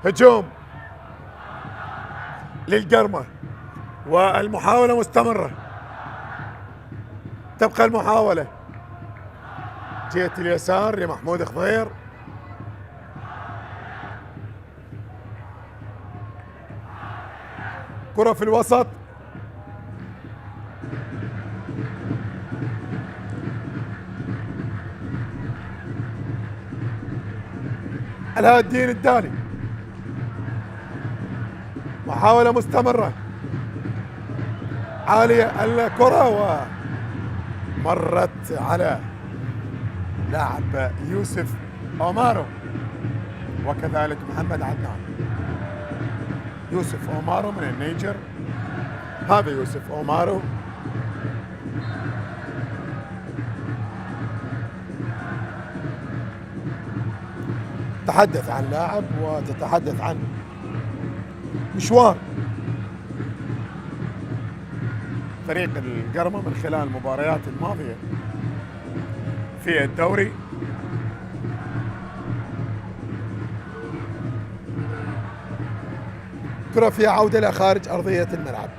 هجوم للقرمة والمحاولة مستمرة، تبقى المحاولة جهة اليسار لمحمود خضير، كرة في الوسط، علاء الدين الدالي، محاولة مستمرة عالية الكرة ومرت على لاعب يوسف أومارو وكذلك محمد عدنان. يوسف أومارو من النيجر، هذا يوسف أومارو، تحدث عن لاعب وتتحدث عن مشوار فريق القرمة من خلال المباريات الماضية في الدوري. كرة فيها عودة إلى خارج أرضية الملعب.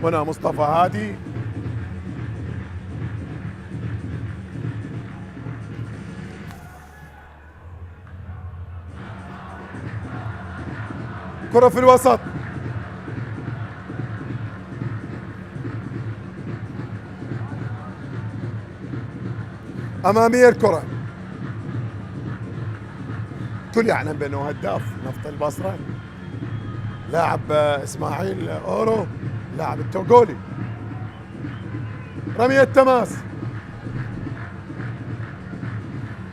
هنا مصطفى هادي، كرة في الوسط، أمامية الكرة. كل يعلم بأنه هداف نفط البصرة، لاعب إسماعيل أورو، لاعب التوغولي. رمية تماس،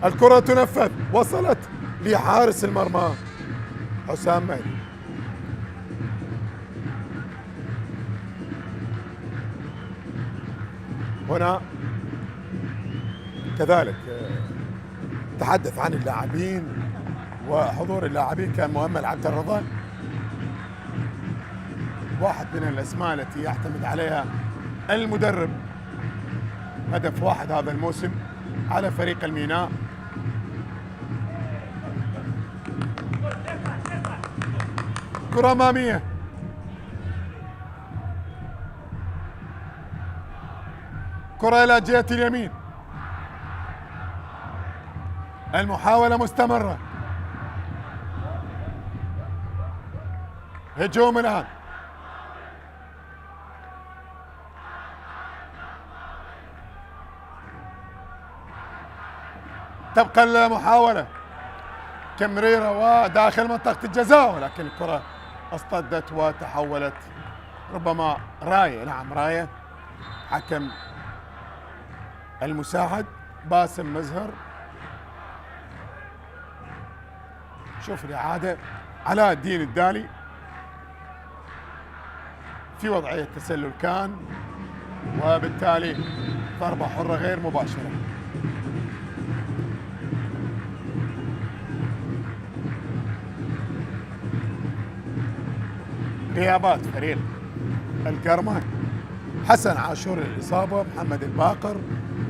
الكرة تنفذ، وصلت لحارس المرمى حسام مهدي. هنا كذلك تحدث عن اللاعبين وحضور اللاعبين. كان مؤمل عبد الرضا واحد من الأسماء التي يعتمد عليها المدرب، هدف واحد هذا الموسم على فريق الميناء. كرة أمامية، كرة إلى جهة اليمين، المحاولة مستمرة، هجوم الآن. تبقى المحاولة تمريرة وداخل منطقة الجزاء، ولكن الكرة اصطدت وتحولت ربما راية. نعم راية. حكم المساعد باسم مزهر. شوف الإعادة، علاء الدين الدالي في وضعية تسلل كان، وبالتالي ضربة حرة غير مباشرة. غيابات فريق القرمة: حسن عاشور الإصابة، محمد الباقر،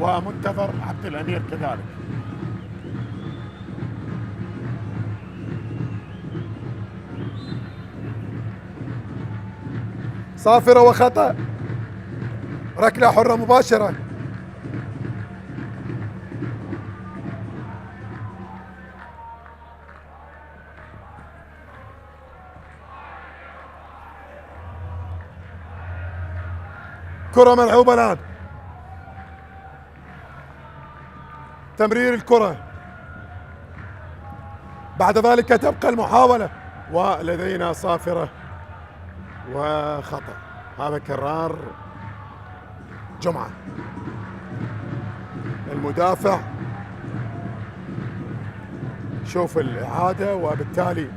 ومنتظر عبد الأمير كذلك. صافرة وخطأ، ركلة حرة مباشرة. كرة ملعوبة الآن، تمرير الكرة، بعد ذلك تبقى المحاولة، ولدينا صافرة وخطأ. هذا كرار جمعة المدافع. شوف الإعادة، وبالتالي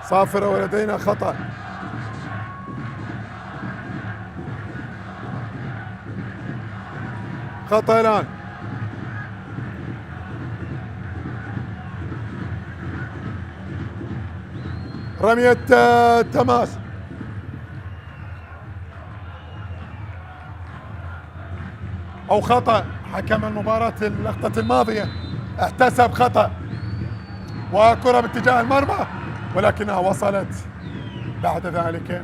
صافرة ولدينا خطأ. خطأ الآن، رمية تماس، أو خطأ. حكم المباراة اللقطة الماضية احتسب خطأ، وكرة باتجاه المرمى، ولكنها وصلت بعد ذلك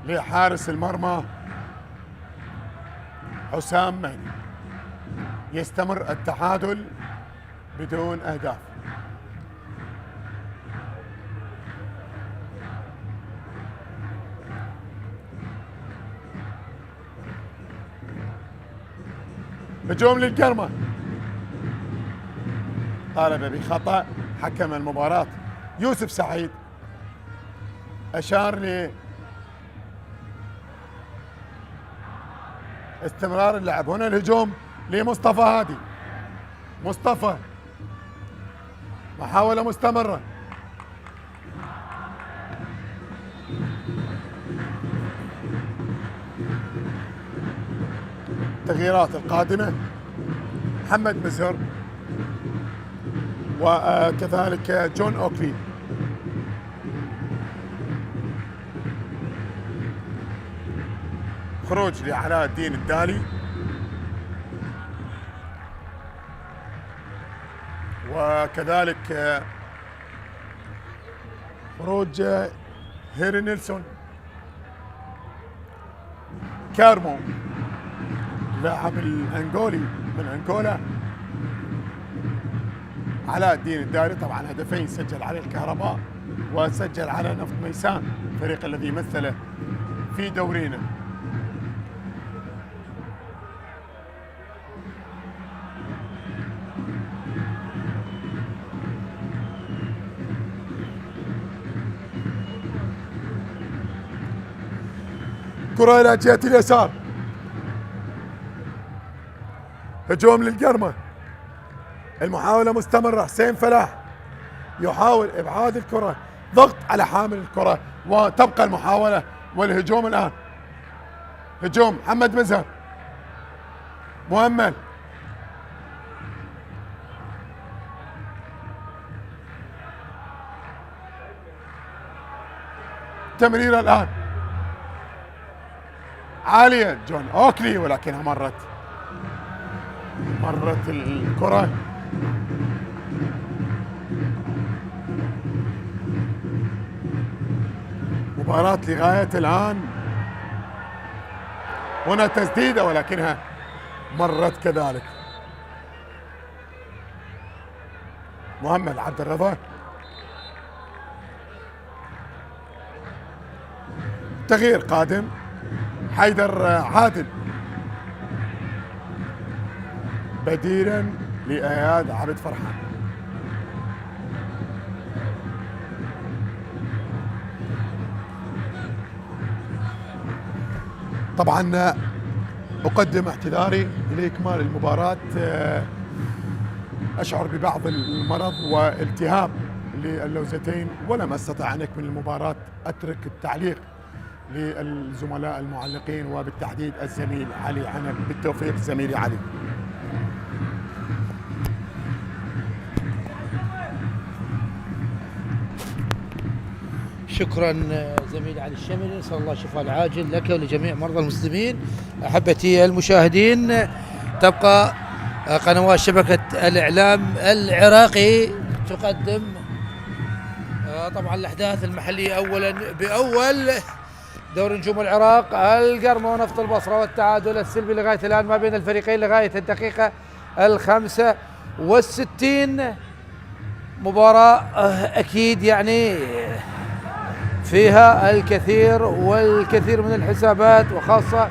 لحارس المرمى حسام مهدي. يستمر التعادل بدون أهداف. هجوم للقرمة، طالب بخطأ. حكم المباراة يوسف سعيد أشار استمرار اللعب. هنا الهجوم لمصطفى هادي. مصطفى، محاولة مستمرة، التغييرات القادمة محمد مزهر وكذلك جون أوكلي. خروج لعلاء الدين الدالي، وكذلك خروج هيري نيلسون. كارمو لاعب الأنغولي من أنغولا. علاء الدين الدالي طبعا هدفين سجل عليه الكهرباء وسجل على نفط ميسان، الفريق الذي مثله في دورينا. كرة إلى جهة اليسار، هجوم للقرمة، المحاولة مستمرة. حسين فلاح يحاول إبعاد الكرة، ضغط على حامل الكرة، وتبقى المحاولة والهجوم الآن. هجوم محمد مزهر، مؤمل، تمريرة الآن عالية جون أوكلي، ولكنها مرت الكرة. مباراة لغاية الآن. هنا تسديدة ولكنها مرت كذلك. مؤمل عبد الرضا، تغيير قادم. حيدر عادل بديلا لإياد عبد فرحان. طبعا أقدم اعتذاري لإكمال المباراة. أشعر ببعض المرض والتهاب للوزتين ولم أستطع أن أكمل المباراة. أترك التعليق للزملاء المعلقين وبالتحديد الزميل علي عنب. بالتوفيق زميلي علي. شكرا زميلي علي الشمري، نسأل الله الشفاء العاجل لك ولجميع مرضى المسلمين. أحبتي المشاهدين، تبقى قنوات شبكة الإعلام العراقي تقدم طبعا الأحداث المحلية أولا بأول دوري نجوم العراق. القرمة ونفط البصرة والتعادل السلبي لغاية الآن ما بين الفريقين لغاية الدقيقة 65. مباراة أكيد يعني فيها الكثير والكثير من الحسابات، وخاصة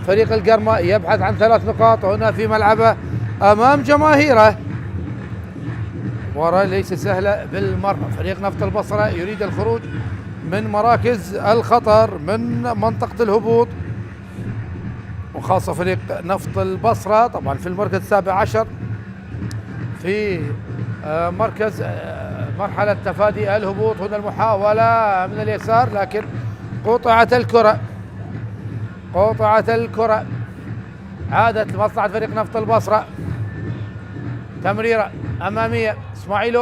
فريق القرمة يبحث عن 3 نقاط هنا في ملعبه أمام جماهيره. مباراة ليس سهلة بالمرة. فريق نفط البصرة يريد الخروج من مراكز الخطر، من منطقة الهبوط، وخاصة فريق نفط البصرة طبعا في المركز 17 في مركز مرحلة تفادي الهبوط. هنا المحاولة من اليسار لكن قطعت الكرة، عادت لمصلحة فريق نفط البصرة. تمريرة أمامية، إسماعيل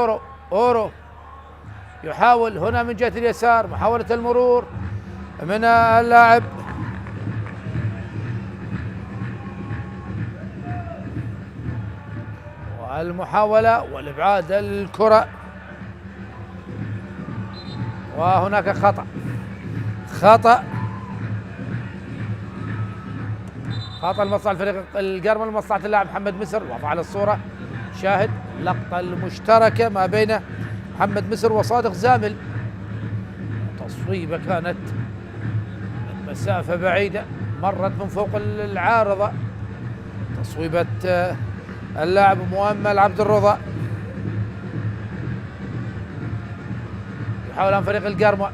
أورو يحاول هنا من جهة اليسار، محاولة المرور من اللاعب والمحاولة والإبعاد الكرة، وهناك خطأ لمصلحة الفريق القرمة، لمصلحة اللاعب محمد مصر. وضع على الصورة شاهد اللقطة المشتركة ما بين محمد مصر وصادق زامل. تصويبة كانت من مسافة بعيدة، مرت من فوق العارضة. تصويبة اللاعب مؤمل عبد الرضا. يحاول عن فريق القرمة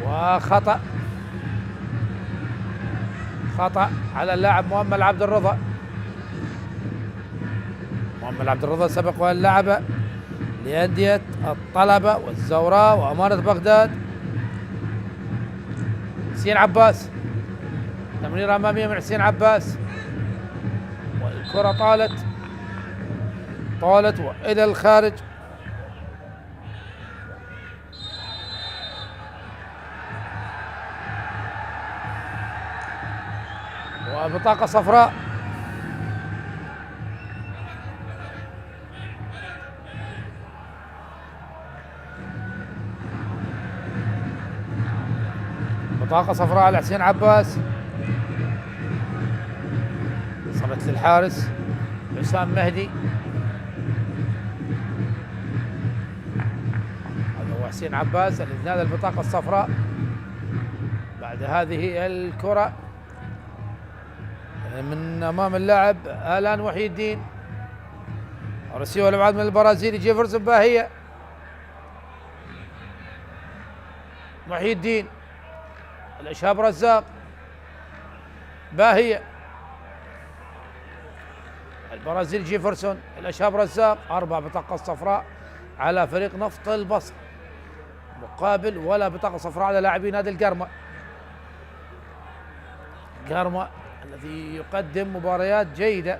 وخطأ على اللاعب مؤمل عبد الرضا. مؤمل عبد الرضا سبق وأن لعب لأندية الطلبة والزوراء وأمانة بغداد. حسين عباس تمريرة أمامية من حسين عباس، والكرة طالت وإلى الخارج. وبطاقة صفراء. بطاقة صفراء على حسين عباس، وصلت للحارس حسام مهدي. هذا هو حسين عباس الذي نال البطاقة الصفراء بعد هذه الكرة من امام اللاعب آلان وحي الدين. رسيوه الابعاد من البرازيلي جيفرسون باهية. وحي الدين، الاشهاب رزاق، باهية، البرازيل جيفرسون، الاشهاب رزاق. 4 بطاقات صفراء على فريق نفط البصر، مقابل ولا بطاقة صفراء على لاعبي نادي القرمة. قرمة الذي يقدم مباريات جيدة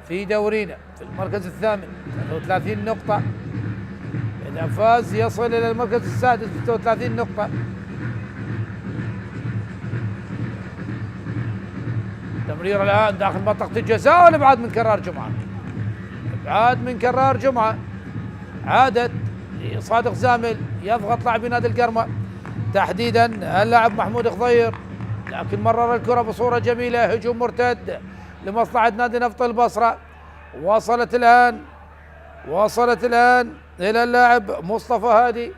في دورينا في المركز الثامن 33 نقطة، إذا فاز يصل إلى المركز السادس 36 نقطة. تمرير الآن داخل منطقة الجزاء، والإبعاد من كرار جمعة. إبعاد من كرار جمعة، عادت لصادق زامل يضغط لاعبي نادي القرمة، تحديدا اللاعب محمود خضير، لكن مرر الكرة بصورة جميلة. هجوم مرتد لمصلحة نادي نفط البصرة. وصلت الآن إلى اللاعب مصطفى هادي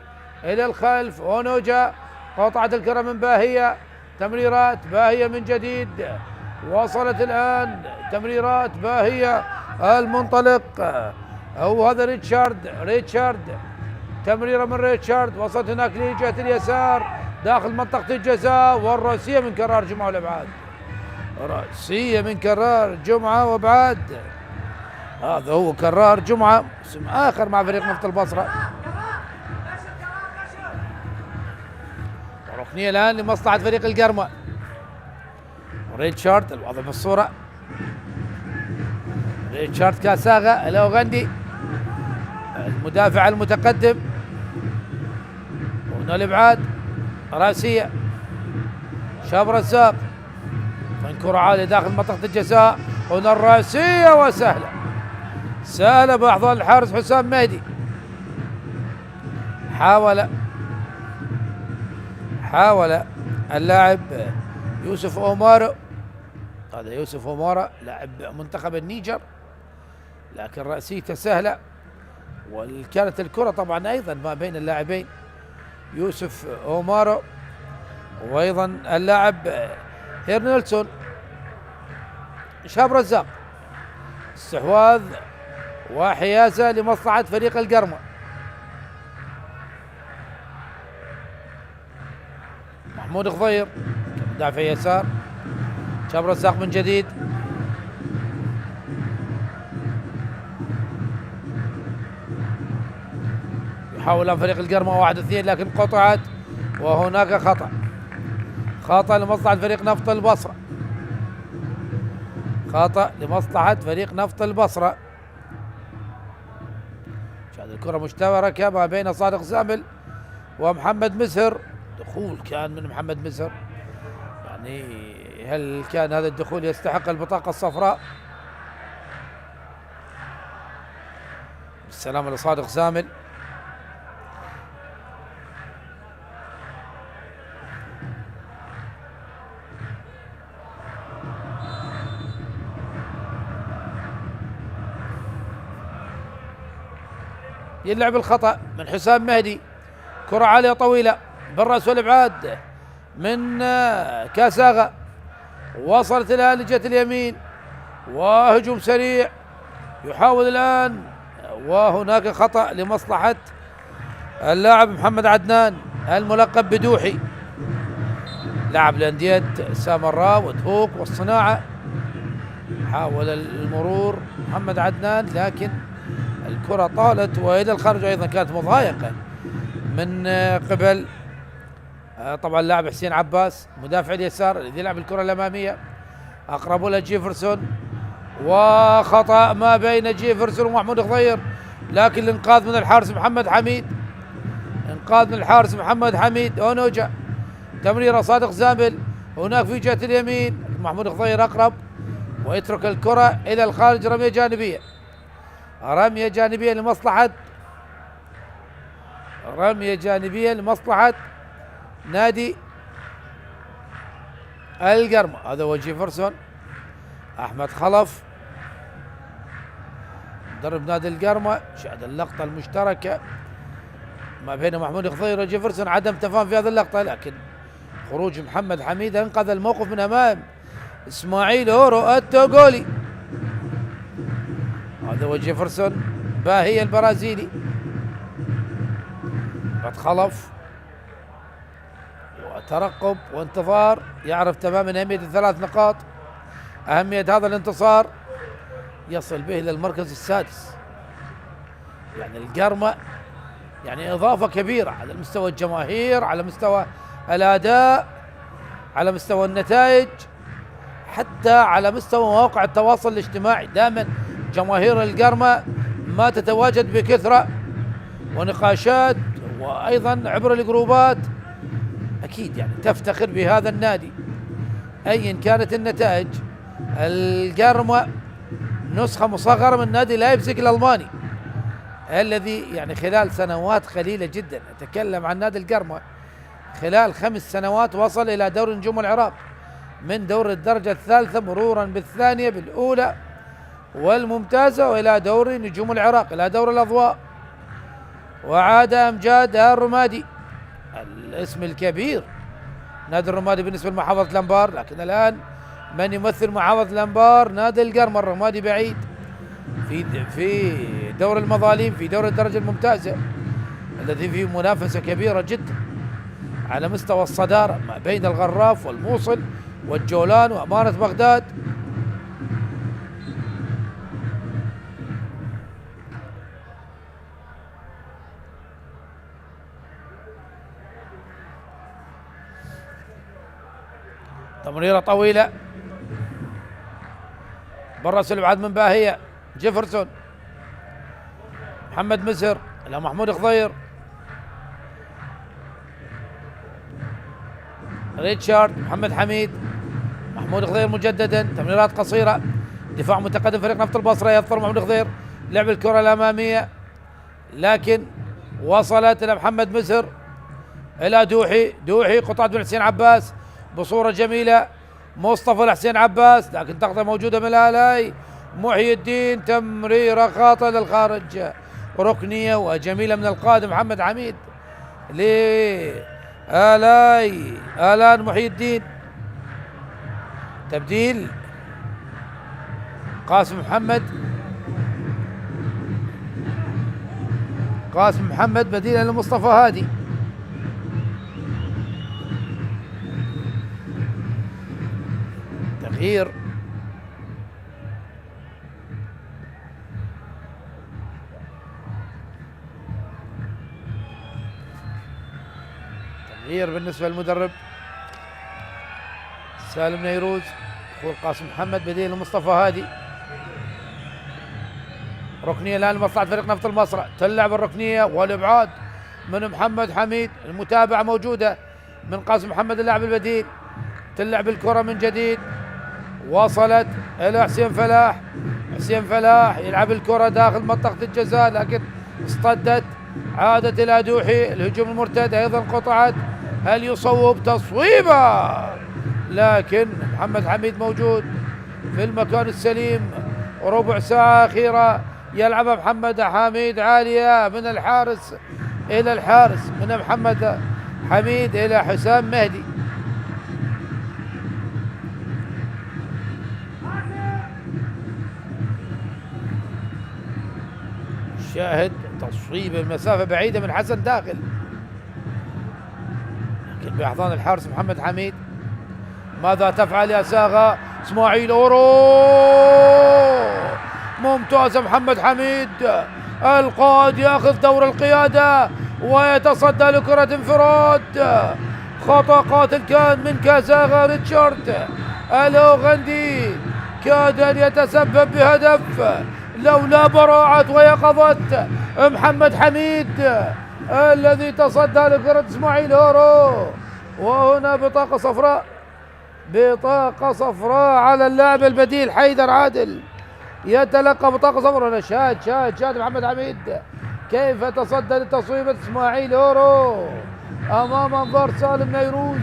إلى الخلف. أونوجا قطعت الكرة من باهية، تمريرات باهية من جديد. وصلت الآن تمريرات باهية، المنطلق أو هذا ريتشارد، تمريرة من ريتشارد وصلت هناك لجهة اليسار داخل منطقة الجزاء، والرأسية من كرار جمعة والإبعاد. رأسية من كرار جمعة وابعاد. هذا هو كرار جمعة، اسم آخر مع فريق نفط البصرة. ركنية الآن لمصلحة فريق القرمة. ريتشارد الواضح بالصورة، ريتشارد كاساغا الأوغندي المدافع المتقدم. هنا الإبعاد، راسية شاب رزاق، كرة عالية داخل منطقة الجزاء. هنا الراسية سهلة بأحضان الحارس حسام مهدي. حاول اللاعب يوسف أومارو، هذا يوسف أومارو لاعب منتخب النيجر، لكن رأسيته سهلة. وكانت الكرة طبعا أيضا ما بين اللاعبين يوسف أومارو وأيضا اللاعب هيرنيلسون. شاب رزاق، استحواذ وحيازة لمصلحة فريق القرمة. محمود خضير دافع يسار، شاب رزاق من جديد، يحاول أن فريق القرمة 1-2 لكن قطعت، وهناك خطأ لمصلحة فريق نفط البصرة. خطأ لمصلحة فريق نفط البصرة. هذه الكرة مشتركة ما بين صادق زامل ومحمد مسهر. دخول كان من محمد مسهر، يعني هل كان هذا الدخول يستحق البطاقة الصفراء؟ بالسلامة لصادق زامل. يلعب الخطأ من حسام مهدي، كرة عالية طويلة بالرأس والإبعاد من كاساغا، وصلت الآن لجهة اليمين وهجوم سريع يحاول الآن، وهناك خطأ لمصلحة اللاعب محمد عدنان الملقب بدوحي، لاعب لأندية سامراء ودهوك والصناعة. حاول المرور محمد عدنان لكن الكرة طالت وإلى الخارج، أيضا كانت مضايقة من قبل طبعا لاعب حسين عباس مدافع اليسار الذي يلعب الكرة الأمامية، أقرب له جيفرسون، وخطأ ما بين جيفرسون ومحمود خضير، لكن الإنقاذ من الحارس محمد حميد، إنقاذ من الحارس محمد حميد. أونوجا تمريرة صادق زامل هناك في جهة اليمين، محمود خضير أقرب ويترك الكرة إلى الخارج. رمية جانبية، رمية جانبية لمصلحة، رمية جانبية لمصلحة نادي القرمة. هذا هو جيفرسون أحمد خلف مدرب نادي القرمة، شاهد اللقطة المشتركة ما بين محمود خضير وجيفرسون، عدم تفاهم في هذه اللقطة، لكن خروج محمد حميد انقذ الموقف من أمام إسماعيل هورو التوغولي. هذا هو جيفرسون باهي البرازيلي، قد خلف وترقب وانتظار، يعرف تماما أهمية الثلاث نقاط، أهمية هذا الانتصار يصل به إلى المركز السادس. يعني القرمة يعني إضافة كبيرة على مستوى الجماهير، على مستوى الأداء، على مستوى النتائج، حتى على مستوى مواقع التواصل الاجتماعي. دائما جماهير القرمة ما تتواجد بكثرة، ونقاشات وأيضا عبر الجروبات أكيد يعني تفتخر بهذا النادي أيا كانت النتائج. القرمة نسخة مصغرة من نادي لايبزيغ الألماني الذي يعني خلال سنوات قليلة جدا، أتكلم عن نادي القرمة خلال 5 سنوات وصل إلى دوري نجوم العراق، من دور الدرجة الثالثة مرورا بالثانية بالأولى والممتازة، وإلى دوري نجوم العراق، إلى دور الأضواء، وعاد أمجاد الرمادي الاسم الكبير نادي الرمادي بالنسبة لمحافظة الأنبار. لكن الآن من يمثل محافظة الأنبار نادي القرمة، الرمادي بعيد في دور المظالم، في دور الدرجة الممتازة الذي فيه منافسة كبيرة جدا على مستوى الصدارة ما بين الغراف والموصل والجولان وأمانة بغداد. تمريرة طويلة برا سلعاد من باهية، جيفرسون، محمد مسر إلى محمود خضير، ريتشارد، محمد حميد، محمود خضير مجددا، تمريرات قصيرة، دفاع متقدم فريق نفط البصرة، يضطر محمود خضير لعب الكرة الأمامية، لكن وصلت إلى محمد مسر، إلى دوحي قطعت من حسين عباس بصورة جميلة، مصطفى لحسين عباس، لكن تغطية موجودة من الآلاي، محي الدين، تمريرة خاطئة للخارج، ركنية وجميلة من القادم محمد حميد لآلاي، آلان محي الدين. تبديل قاسم محمد بديلا لمصطفى هادي. تغيير بالنسبة للمدرب سالم نيروز، دخول قاسم محمد بديل لمصطفى هادي. ركنية الآن لمصلحة فريق نفط المصرة، تلعب الركنية والإبعاد من محمد حميد، المتابعة موجودة من قاسم محمد اللاعب البديل، تلعب الكرة من جديد، وصلت إلى حسين فلاح يلعب الكرة داخل منطقة الجزاء، لكن اصطدت، عادت إلى دوحي، الهجوم المرتد أيضا قطعت، هل يصوب تصويبة؟ لكن محمد حميد موجود في المكان السليم. ربع ساعة أخيرة يلعب محمد حميد، عالية من الحارس إلى الحارس، من محمد حميد إلى حسام مهدي. شاهد تصويب المسافة بعيدة من حسن داخل، لكن بأحضان الحارس محمد حميد. ماذا تفعل يا ساغا؟ اسماعيل ممتاز محمد حميد، القائد ياخذ دور القيادة ويتصدى لكرة انفراد خطأ قاتل كان من كازاغا ريتشارد الأوغندي، كاد أن يتسبب بهدف لولا براعة ويقظة محمد حميد الذي تصدى لكرة إسماعيل هورو. وهنا بطاقة صفراء، بطاقة صفراء على اللاعب البديل حيدر عادل، يتلقى بطاقة صفراء. شاهد محمد حميد كيف تصدى لتصويبة إسماعيل هورو أمام أنظار سالم نيروز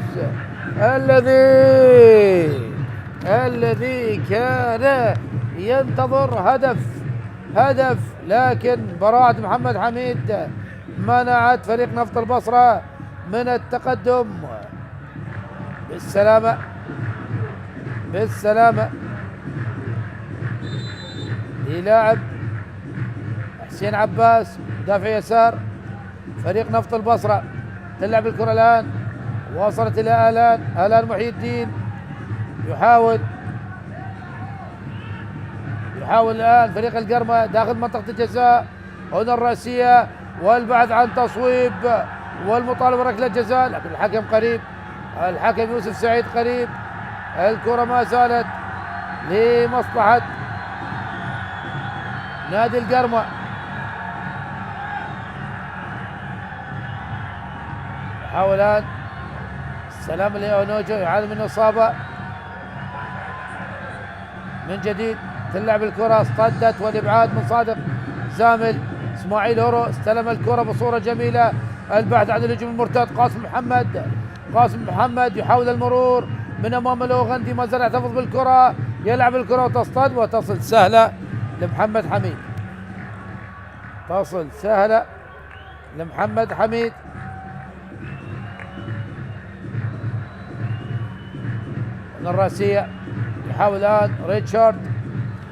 الذي كان ينتظر هدف، لكن براعة محمد حميد منعت فريق نفط البصرة من التقدم. بالسلامة للاعب حسين عباس مدافع يسار فريق نفط البصرة. تلعب الكرة الآن، وصلت إلى آلان محي الدين، يحاول الآن فريق القرمة داخل منطقة الجزاء. هنا الرأسية والبعد عن تصويب والمطالبة ركلة جزاء، لكن الحكم قريب، الحكم يوسف سعيد قريب. الكرة ما زالت لمصلحة نادي القرمة. يحاول الآن السلام لأونوجو، يعاني من إصابة من جديد. تلعب الكرة، اصطدت والإبعاد من صادق زامل. إسماعيل هورو استلم الكرة بصورة جميلة، البعد عن الهجوم المرتد. قاسم محمد يحاول المرور من أمام الأوغندي، ما زال يحتفظ بالكرة، يلعب الكرة وتصطد وتصل سهلة لمحمد حميد. من الرأسية يحاول الآن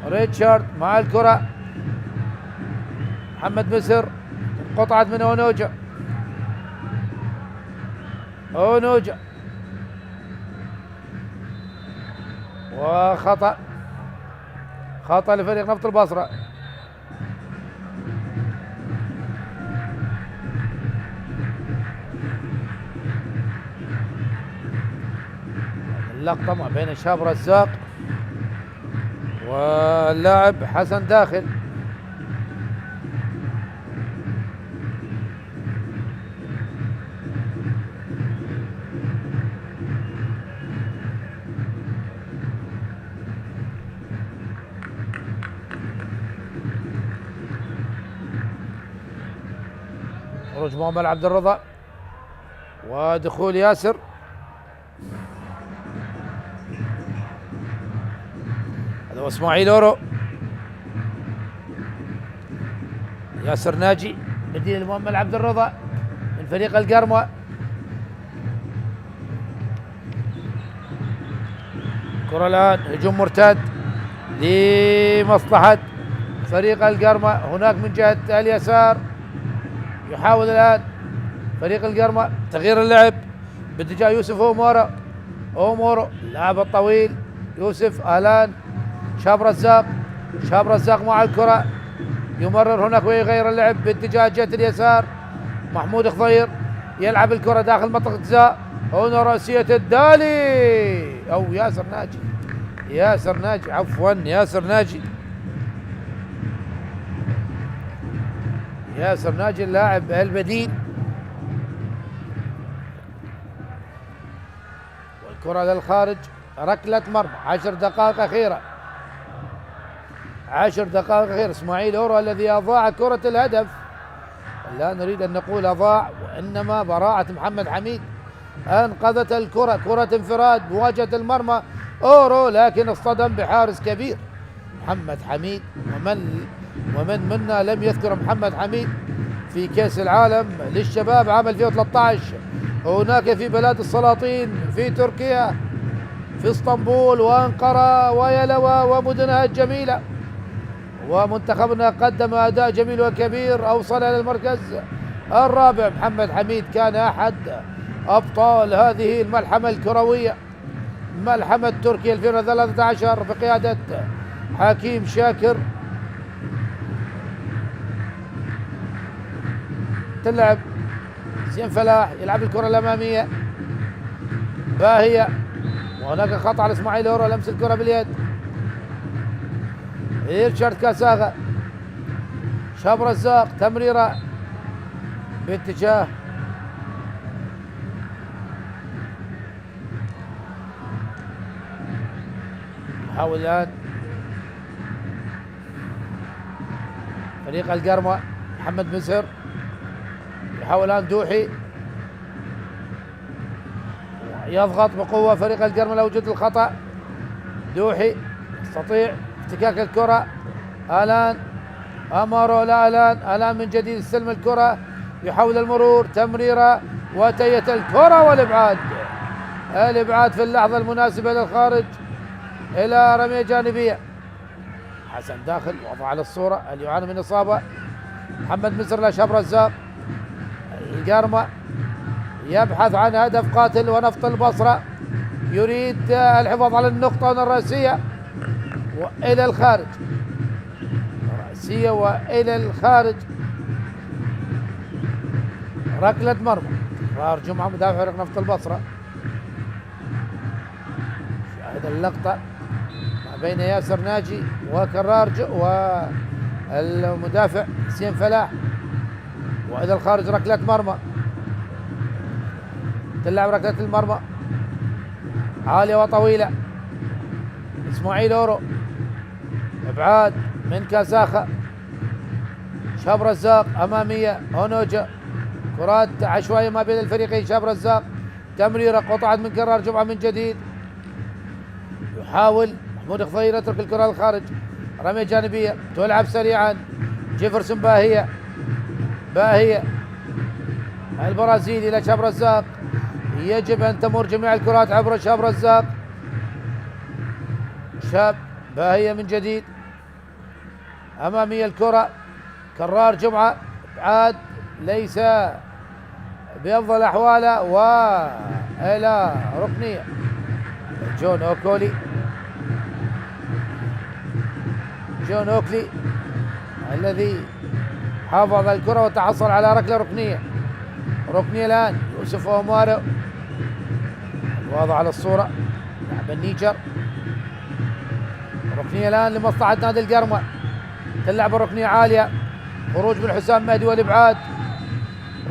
ريتشارد مع الكرة. محمد مسر قطعت من أونوجا وخطأ لفريق نفط البصرة. اللقطة ما بين شاب رزاق واللاعب حسن داخل. خروج مؤمل عبد الرضا ودخول ياسر. هذا هو اسماعيل هورو. ياسر ناجي بديل مؤمل عبد الرضا من فريق القرمة. كرة الآن هجوم مرتد لمصلحة فريق القرمة، هناك من جهة اليسار. يحاول الآن فريق القرمة تغيير اللعب باتجاه يوسف أومورو اللاعب الطويل يوسف. الآن شاب رزاق مع الكرة، يمرر هناك ويغير اللعب باتجاه جهة اليسار. محمود خضير يلعب الكرة داخل منطقة الجزاء. هنا رأسية الدالي أو ياسر ناجي اللاعب البديل. والكرة للخارج، ركلة مرمى. 10 دقائق أخيرة. إسماعيل هورو الذي أضاع كرة الهدف، لا نريد أن نقول أضاع، وإنما براعة محمد حميد أنقذت الكرة، كرة انفراد مواجهة المرمى أورو، لكن اصطدم بحارس كبير محمد حميد. ومن منا لم يذكر محمد حميد في كأس العالم للشباب عام 2013 هناك في بلاد السلاطين في تركيا، في اسطنبول وأنقرة ويلوى ومدنها الجميلة. ومنتخبنا قدم أداء جميل وكبير، أوصل إلى المركز الرابع. محمد حميد كان أحد أبطال هذه الملحمة الكروية، ملحمة تركيا 2013 بقيادة حكيم شاكر. تلعب زين فلاح، يلعب الكرة الأمامية باهية، وهناك خطأ على اسماعيل اورو، لمس الكرة باليد. ريتشارد كاساغا، شاب رزاق، تمريرة باتجاه يحاول الآن فريق القرمة. محمد مزهر يحاول الآن دوحي يضغط بقوة فريق القرمة لوجود الخطأ. دوحي يستطيع افتكاك الكرة. الآن أمارو، لا الآن من جديد استلم الكرة، يحاول المرور، تمريرة وتية الكرة والإبعاد. الإبعاد في اللحظة المناسبة للخارج إلى رمية جانبية. حسن داخل وضع على الصورة، اللي يعاني من إصابة. محمد مزر لشاب رزاق. القرمة يبحث عن هدف قاتل، ونفط البصرة يريد الحفاظ على النقطة الرئيسية وإلى الخارج، رأسية وإلى الخارج. ركلة مرمى. قرار جمعة مدافع فريق نفط البصرة. شاهد اللقطة ما بين ياسر ناجي وكرار والمدافع حسين فلاح، وإلى الخارج ركلة مرمى. تلعب ركلة المرمى عالية وطويلة. اسماعيل اورو، ابعاد من كاساخا. شاب رزاق اماميه اونوجا. كرات عشوائيه ما بين الفريقين. شاب رزاق، تمريره قطعت من كرار جمعه من جديد. يحاول محمود خضير يترك الكره للخارج. رميه جانبيه تلعب سريعا. جيفرسون باهيه البرازيلي الى شاب رزاق. يجب ان تمر جميع الكرات عبر شاب رزاق. شاب باهية من جديد امامية الكرة. كرار جمعة، ابعاد ليس بافضل احواله، والى ركنية. جون اوكلي الذي حافظ الكرة وتحصل على ركلة ركنية الان. يوسف اومارو الوضع على الصورة، لاعب النيجر. ركنية الآن لمصلحة نادي القرمة. تلعب الركنية عالية، خروج من حسام مهدي والإبعاد،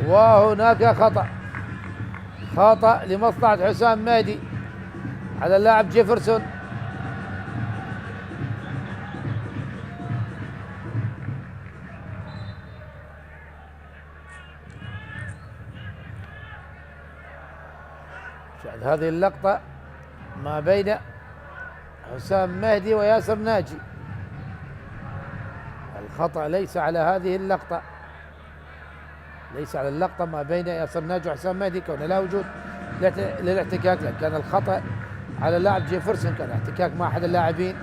وهناك خطأ لمصلحة حسام مهدي على اللاعب جيفرسون. شاهد هذه اللقطة ما بين حسام مهدي وياسر ناجي. الخطأ ليس على هذه اللقطة، ليس على اللقطة ما بين ياسر ناجي وحسام مهدي كون لا وجود للاحتكاك، لكن كان الخطأ على اللاعب جيفرسون، كان احتكاك مع أحد اللاعبين.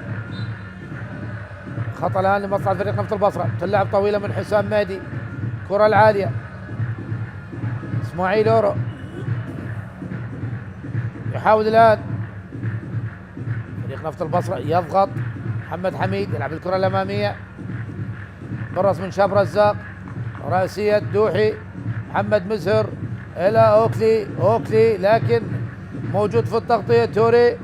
خطأ الآن لمصلحة فريق نفط البصرة. تلعب طويلة من حسام مهدي، كرة العالية. اسماعيل اورو يحاول الآن فريق نفط البصرة يضغط. محمد حميد يلعب الكرة الأمامية، برص من شاب رزاق، رأسية دوحي. محمد مزهر إلى أوكلي لكن موجود في التغطية توري.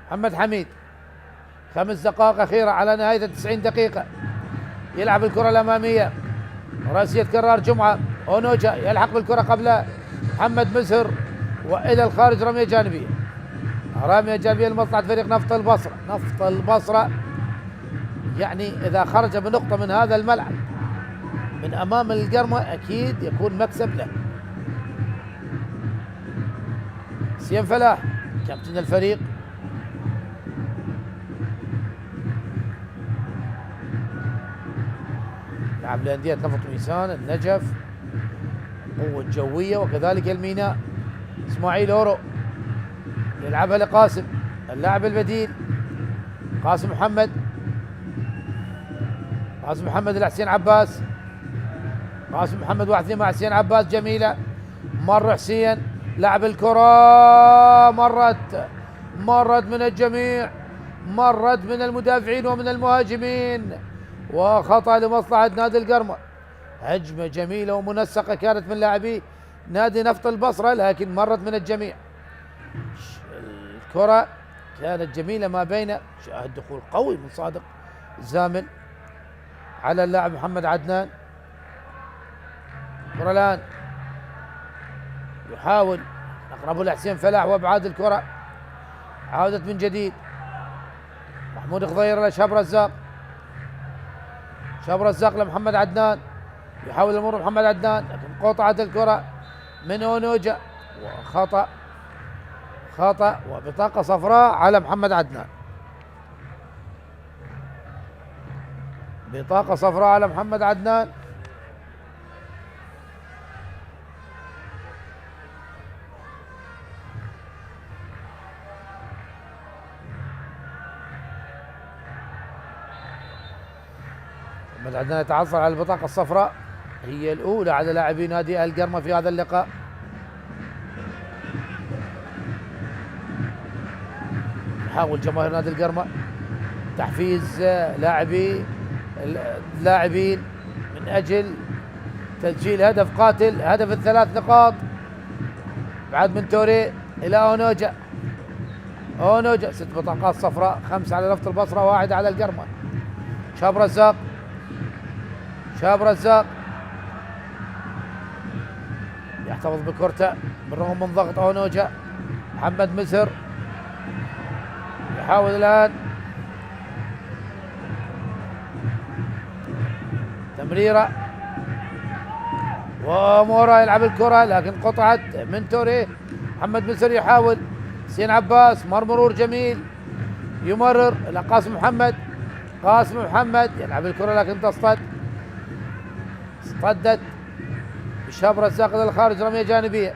محمد حميد 5 دقائق أخيرة على نهاية 90 دقيقة. يلعب الكرة الأمامية، رأسية كرار جمعة. أونوجا يلحق بالكرة قبل محمد مزهر، وإلى الخارج رمية جانبية لمصلحة فريق نفط البصرة. يعني إذا خرج بنقطة من هذا الملعب من أمام القرمة أكيد يكون مكسب له. حسين فلاح كابتن الفريق، لعب لأندية نفط ميسان، النجف، القوة الجوية وكذلك الميناء. اسماعيل اورو يلعبها لقاسم، اللاعب البديل قاسم محمد لحسين عباس. قاسم محمد 1-2 مع حسين عباس. جميلة، مر حسين، لعب الكرة، مرت من الجميع، مرت من المدافعين ومن المهاجمين، وخطأ لمصلحة نادي القرمة. هجمة جميلة ومنسقة كانت من لاعبي نادي نفط البصرة، لكن مرت من الجميع. الكرة كانت جميلة ما بين، شاهد دخول قوي من صادق زامل على اللاعب محمد عدنان. الكرة الآن يحاول أقرب لحسين فلاح وابعاد الكرة، عودت من جديد محمود خضير لشاب رزاق، شاب رزاق لمحمد عدنان، يحاول المر محمد عدنان لكن قطعت الكرة من اونوجا، وخطأ خطأ وبطاقة صفراء على محمد عدنان، بطاقة صفراء على محمد عدنان. محمد عدنان يتعثر على البطاقة الصفراء، هي الأولى على لاعبي نادي القرمة في هذا اللقاء. يحاول جماهير نادي القرمة تحفيز اللاعبين من أجل تسجيل هدف قاتل، هدف الثلاث نقاط بعد من توري إلى أونوجا. أونوجا 6 بطاقات صفراء، 5 على نفط البصرة، 1 على القرمة. شاب رزاق، شاب رزاق يحتفظ بكرته بالرغم من ضغط أونوجا. محمد مسر يحاول الآن تمريرة، ومورا يلعب الكرة لكن قطعت من توري. محمد مسر يحاول، حسين عباس مرور جميل يمرر إلى قاسم محمد، قاسم محمد يلعب الكرة لكن تصطد، اصطدت بشاب رزاق الى الخارج. رمية جانبية،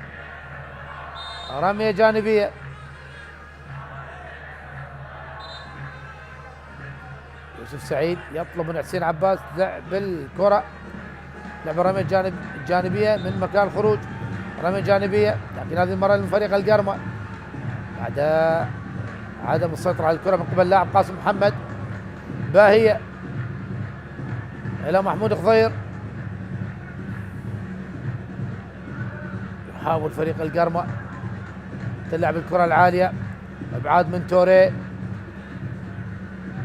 رمية جانبية. يوسف سعيد يطلب من حسين عباس لعب الكرة، لعب رمية جانبية من مكان الخروج، رمية جانبية لكن هذه المرة من فريق القرمة بعد عدم السيطرة على الكرة من قبل لاعب قاسم محمد. باهية إلى محمود خضير، يحاول فريق القرمة تلعب الكرة العالية، ابعاد من توري.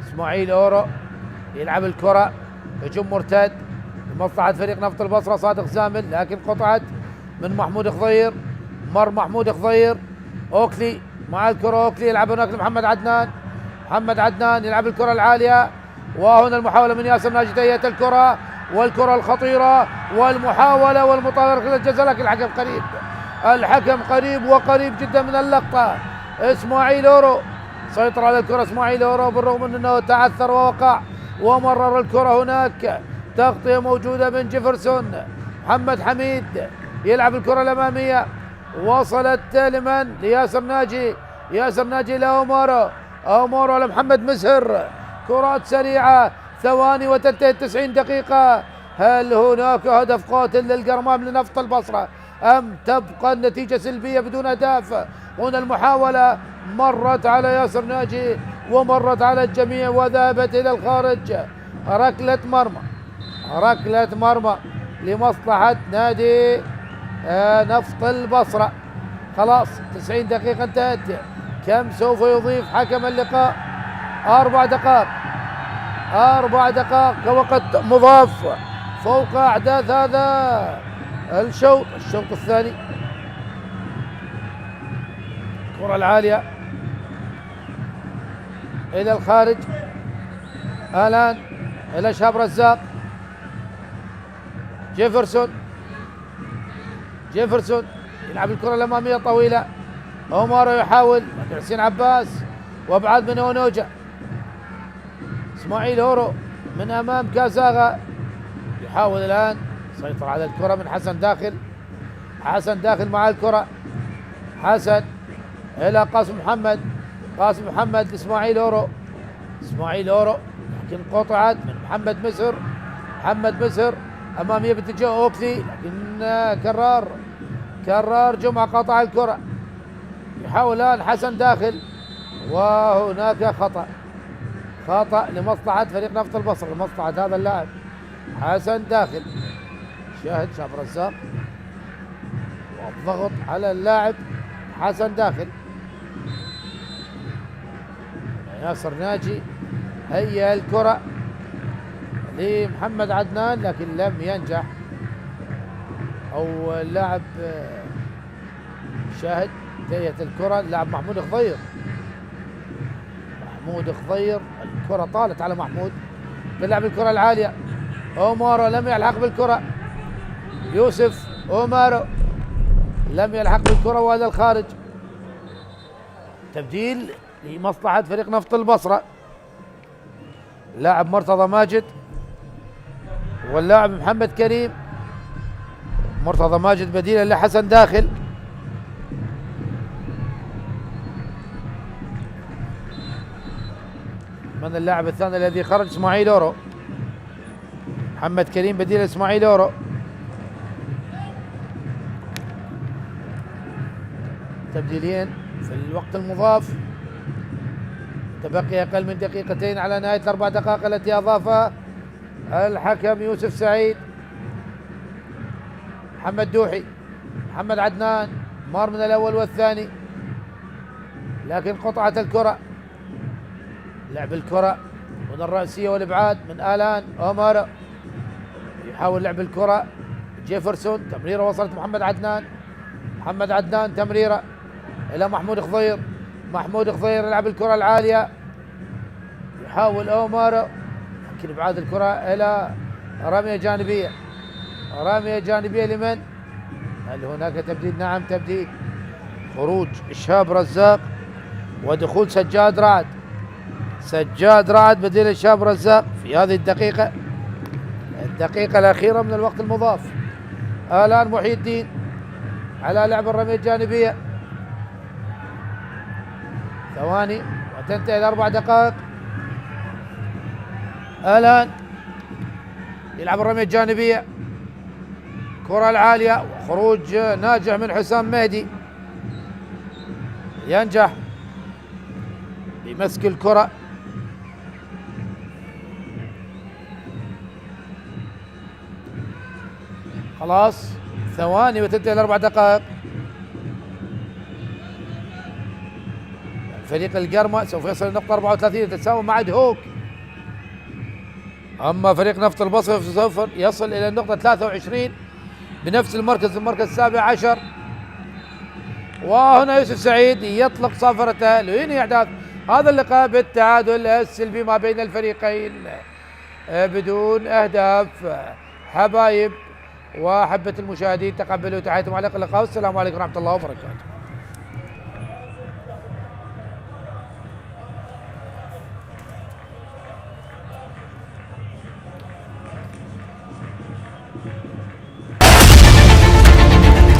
اسماعيل اورو يلعب الكرة، هجوم مرتد لمصلحة فريق نفط البصرة صادق زامل لكن قطعت من محمود خضير، مر محمود خضير. اوكلي مع الكرة، اوكلي يلعب هناك لمحمد عدنان، محمد عدنان يلعب الكرة العالية، وهنا المحاولة من ياسر ناجي تهيئة الكرة والكرة الخطيرة والمحاولة والمطالبة خلال الجزاء لكن الحكم قريب، الحكم قريب وقريب جدا من اللقطة. اسماعيل اورو سيطر على الكرة، اسماعيل اورو بالرغم من انه تعثر ووقع ومرر الكرة، هناك تغطية موجودة من جيفرسون. محمد حميد يلعب الكرة الأمامية، وصلت لمن؟ لياسر ناجي، ياسر ناجي لأومارو، أومارو لمحمد مسهر. كرات سريعة، ثواني وتنتهي 90 دقيقة. هل هناك هدف قاتل للقرمام لنفط البصرة أم تبقى النتيجة سلبية بدون أهداف؟ هنا المحاولة مرت على ياسر ناجي ومرت على الجميع وذهبت إلى الخارج. ركلة مرمى، ركلة مرمى لمصلحة نادي نفط البصرة. خلاص 90 دقيقة انتهت. كم سوف يضيف حكم اللقاء؟ 4 دقائق، 4 دقائق كوقت مضاف فوق أحداث هذا الشوط الثاني. الكرة العالية إلى الخارج الآن إلى شاب رزاق. جيفرسون يلعب الكرة الأمامية طويلة، أومارو يحاول لكن حسين عباس وابعاد من اونوجا. اسماعيل اورو من أمام كازاغا يحاول الآن سيطر على الكرة من حسن داخل، حسن داخل مع الكرة، حسن إلى قاسم محمد، قاسم محمد لإسماعيل اورو، إسماعيل اورو لكن قطعت من محمد مسر، محمد مسر أمامية باتجاه أوكلي لكن كرار جمعة قطع الكرة. يحاول الآن حسن داخل وهناك خطأ لمصلحة فريق نفط البصرة، لمصلحة هذا اللاعب حسن داخل. شاهد شاب رزاق والضغط على اللاعب حسن داخل. ياسر ناجي هيا الكرة لمحمد عدنان لكن لم ينجح، او اللاعب شاهد تهيئة الكرة اللاعب محمود خضير. محمود خضير الكرة طالت على محمود، تلعب الكرة العالية، اومارو لم يلحق بالكرة، يوسف اومارو لم يلحق بالكرة وهذا الخارج. تبديل لمصلحة فريق نفط البصرة، اللاعب مرتضى ماجد واللاعب محمد كريم. مرتضى ماجد بديلا لحسن داخل. من اللاعب الثاني الذي خرج؟ اسماعيل اورو. محمد كريم بديل اسماعيل اورو. تبديلين في الوقت المضاف، تبقي اقل من دقيقتين على نهايه الاربع دقائق التي اضافها الحكم يوسف سعيد. محمد دوحي، محمد عدنان، مار من الاول والثاني لكن قطعت الكره. لعب الكره من الرأسية والابعاد من آلان اومارو، يحاول لعب الكره جيفرسون، تمريره وصلت محمد عدنان. محمد عدنان تمريره الى محمود خضير. محمود خضير يلعب الكره العاليه، يحاول اومارو لكن ابعاد الكره الى رميه جانبيه. رميه جانبيه لمن؟ هل هناك تبديل؟ نعم تبديل، خروج شاب رزاق ودخول سجاد رعد. سجاد رعد بديل الشاب رزاق في هذه الدقيقة، الدقيقة الأخيرة من الوقت المضاف. الآن محي الدين على لعب الرمية الجانبية، ثواني وتنتهي الأربع دقائق. الآن يلعب الرمية الجانبية، كرة العالية وخروج ناجح من حسام مهدي، ينجح بمسك الكرة. خلاص ثواني وتنتهي الاربع دقائق. فريق القرمة سوف يصل النقطة 34 تتساوي مع دهوك، اما فريق نفط البصرة سوف يصل الى النقطة 23 بنفس المركز السابع عشر. وهنا يوسف سعيد يطلق صافرته لينهي احداث هذا اللقاء بالتعادل السلبي ما بين الفريقين بدون اهداف. حبايب واحبة المشاهدين تقبلوا تحياتهم على اللقاء، والسلام عليكم ورحمة الله وبركاته.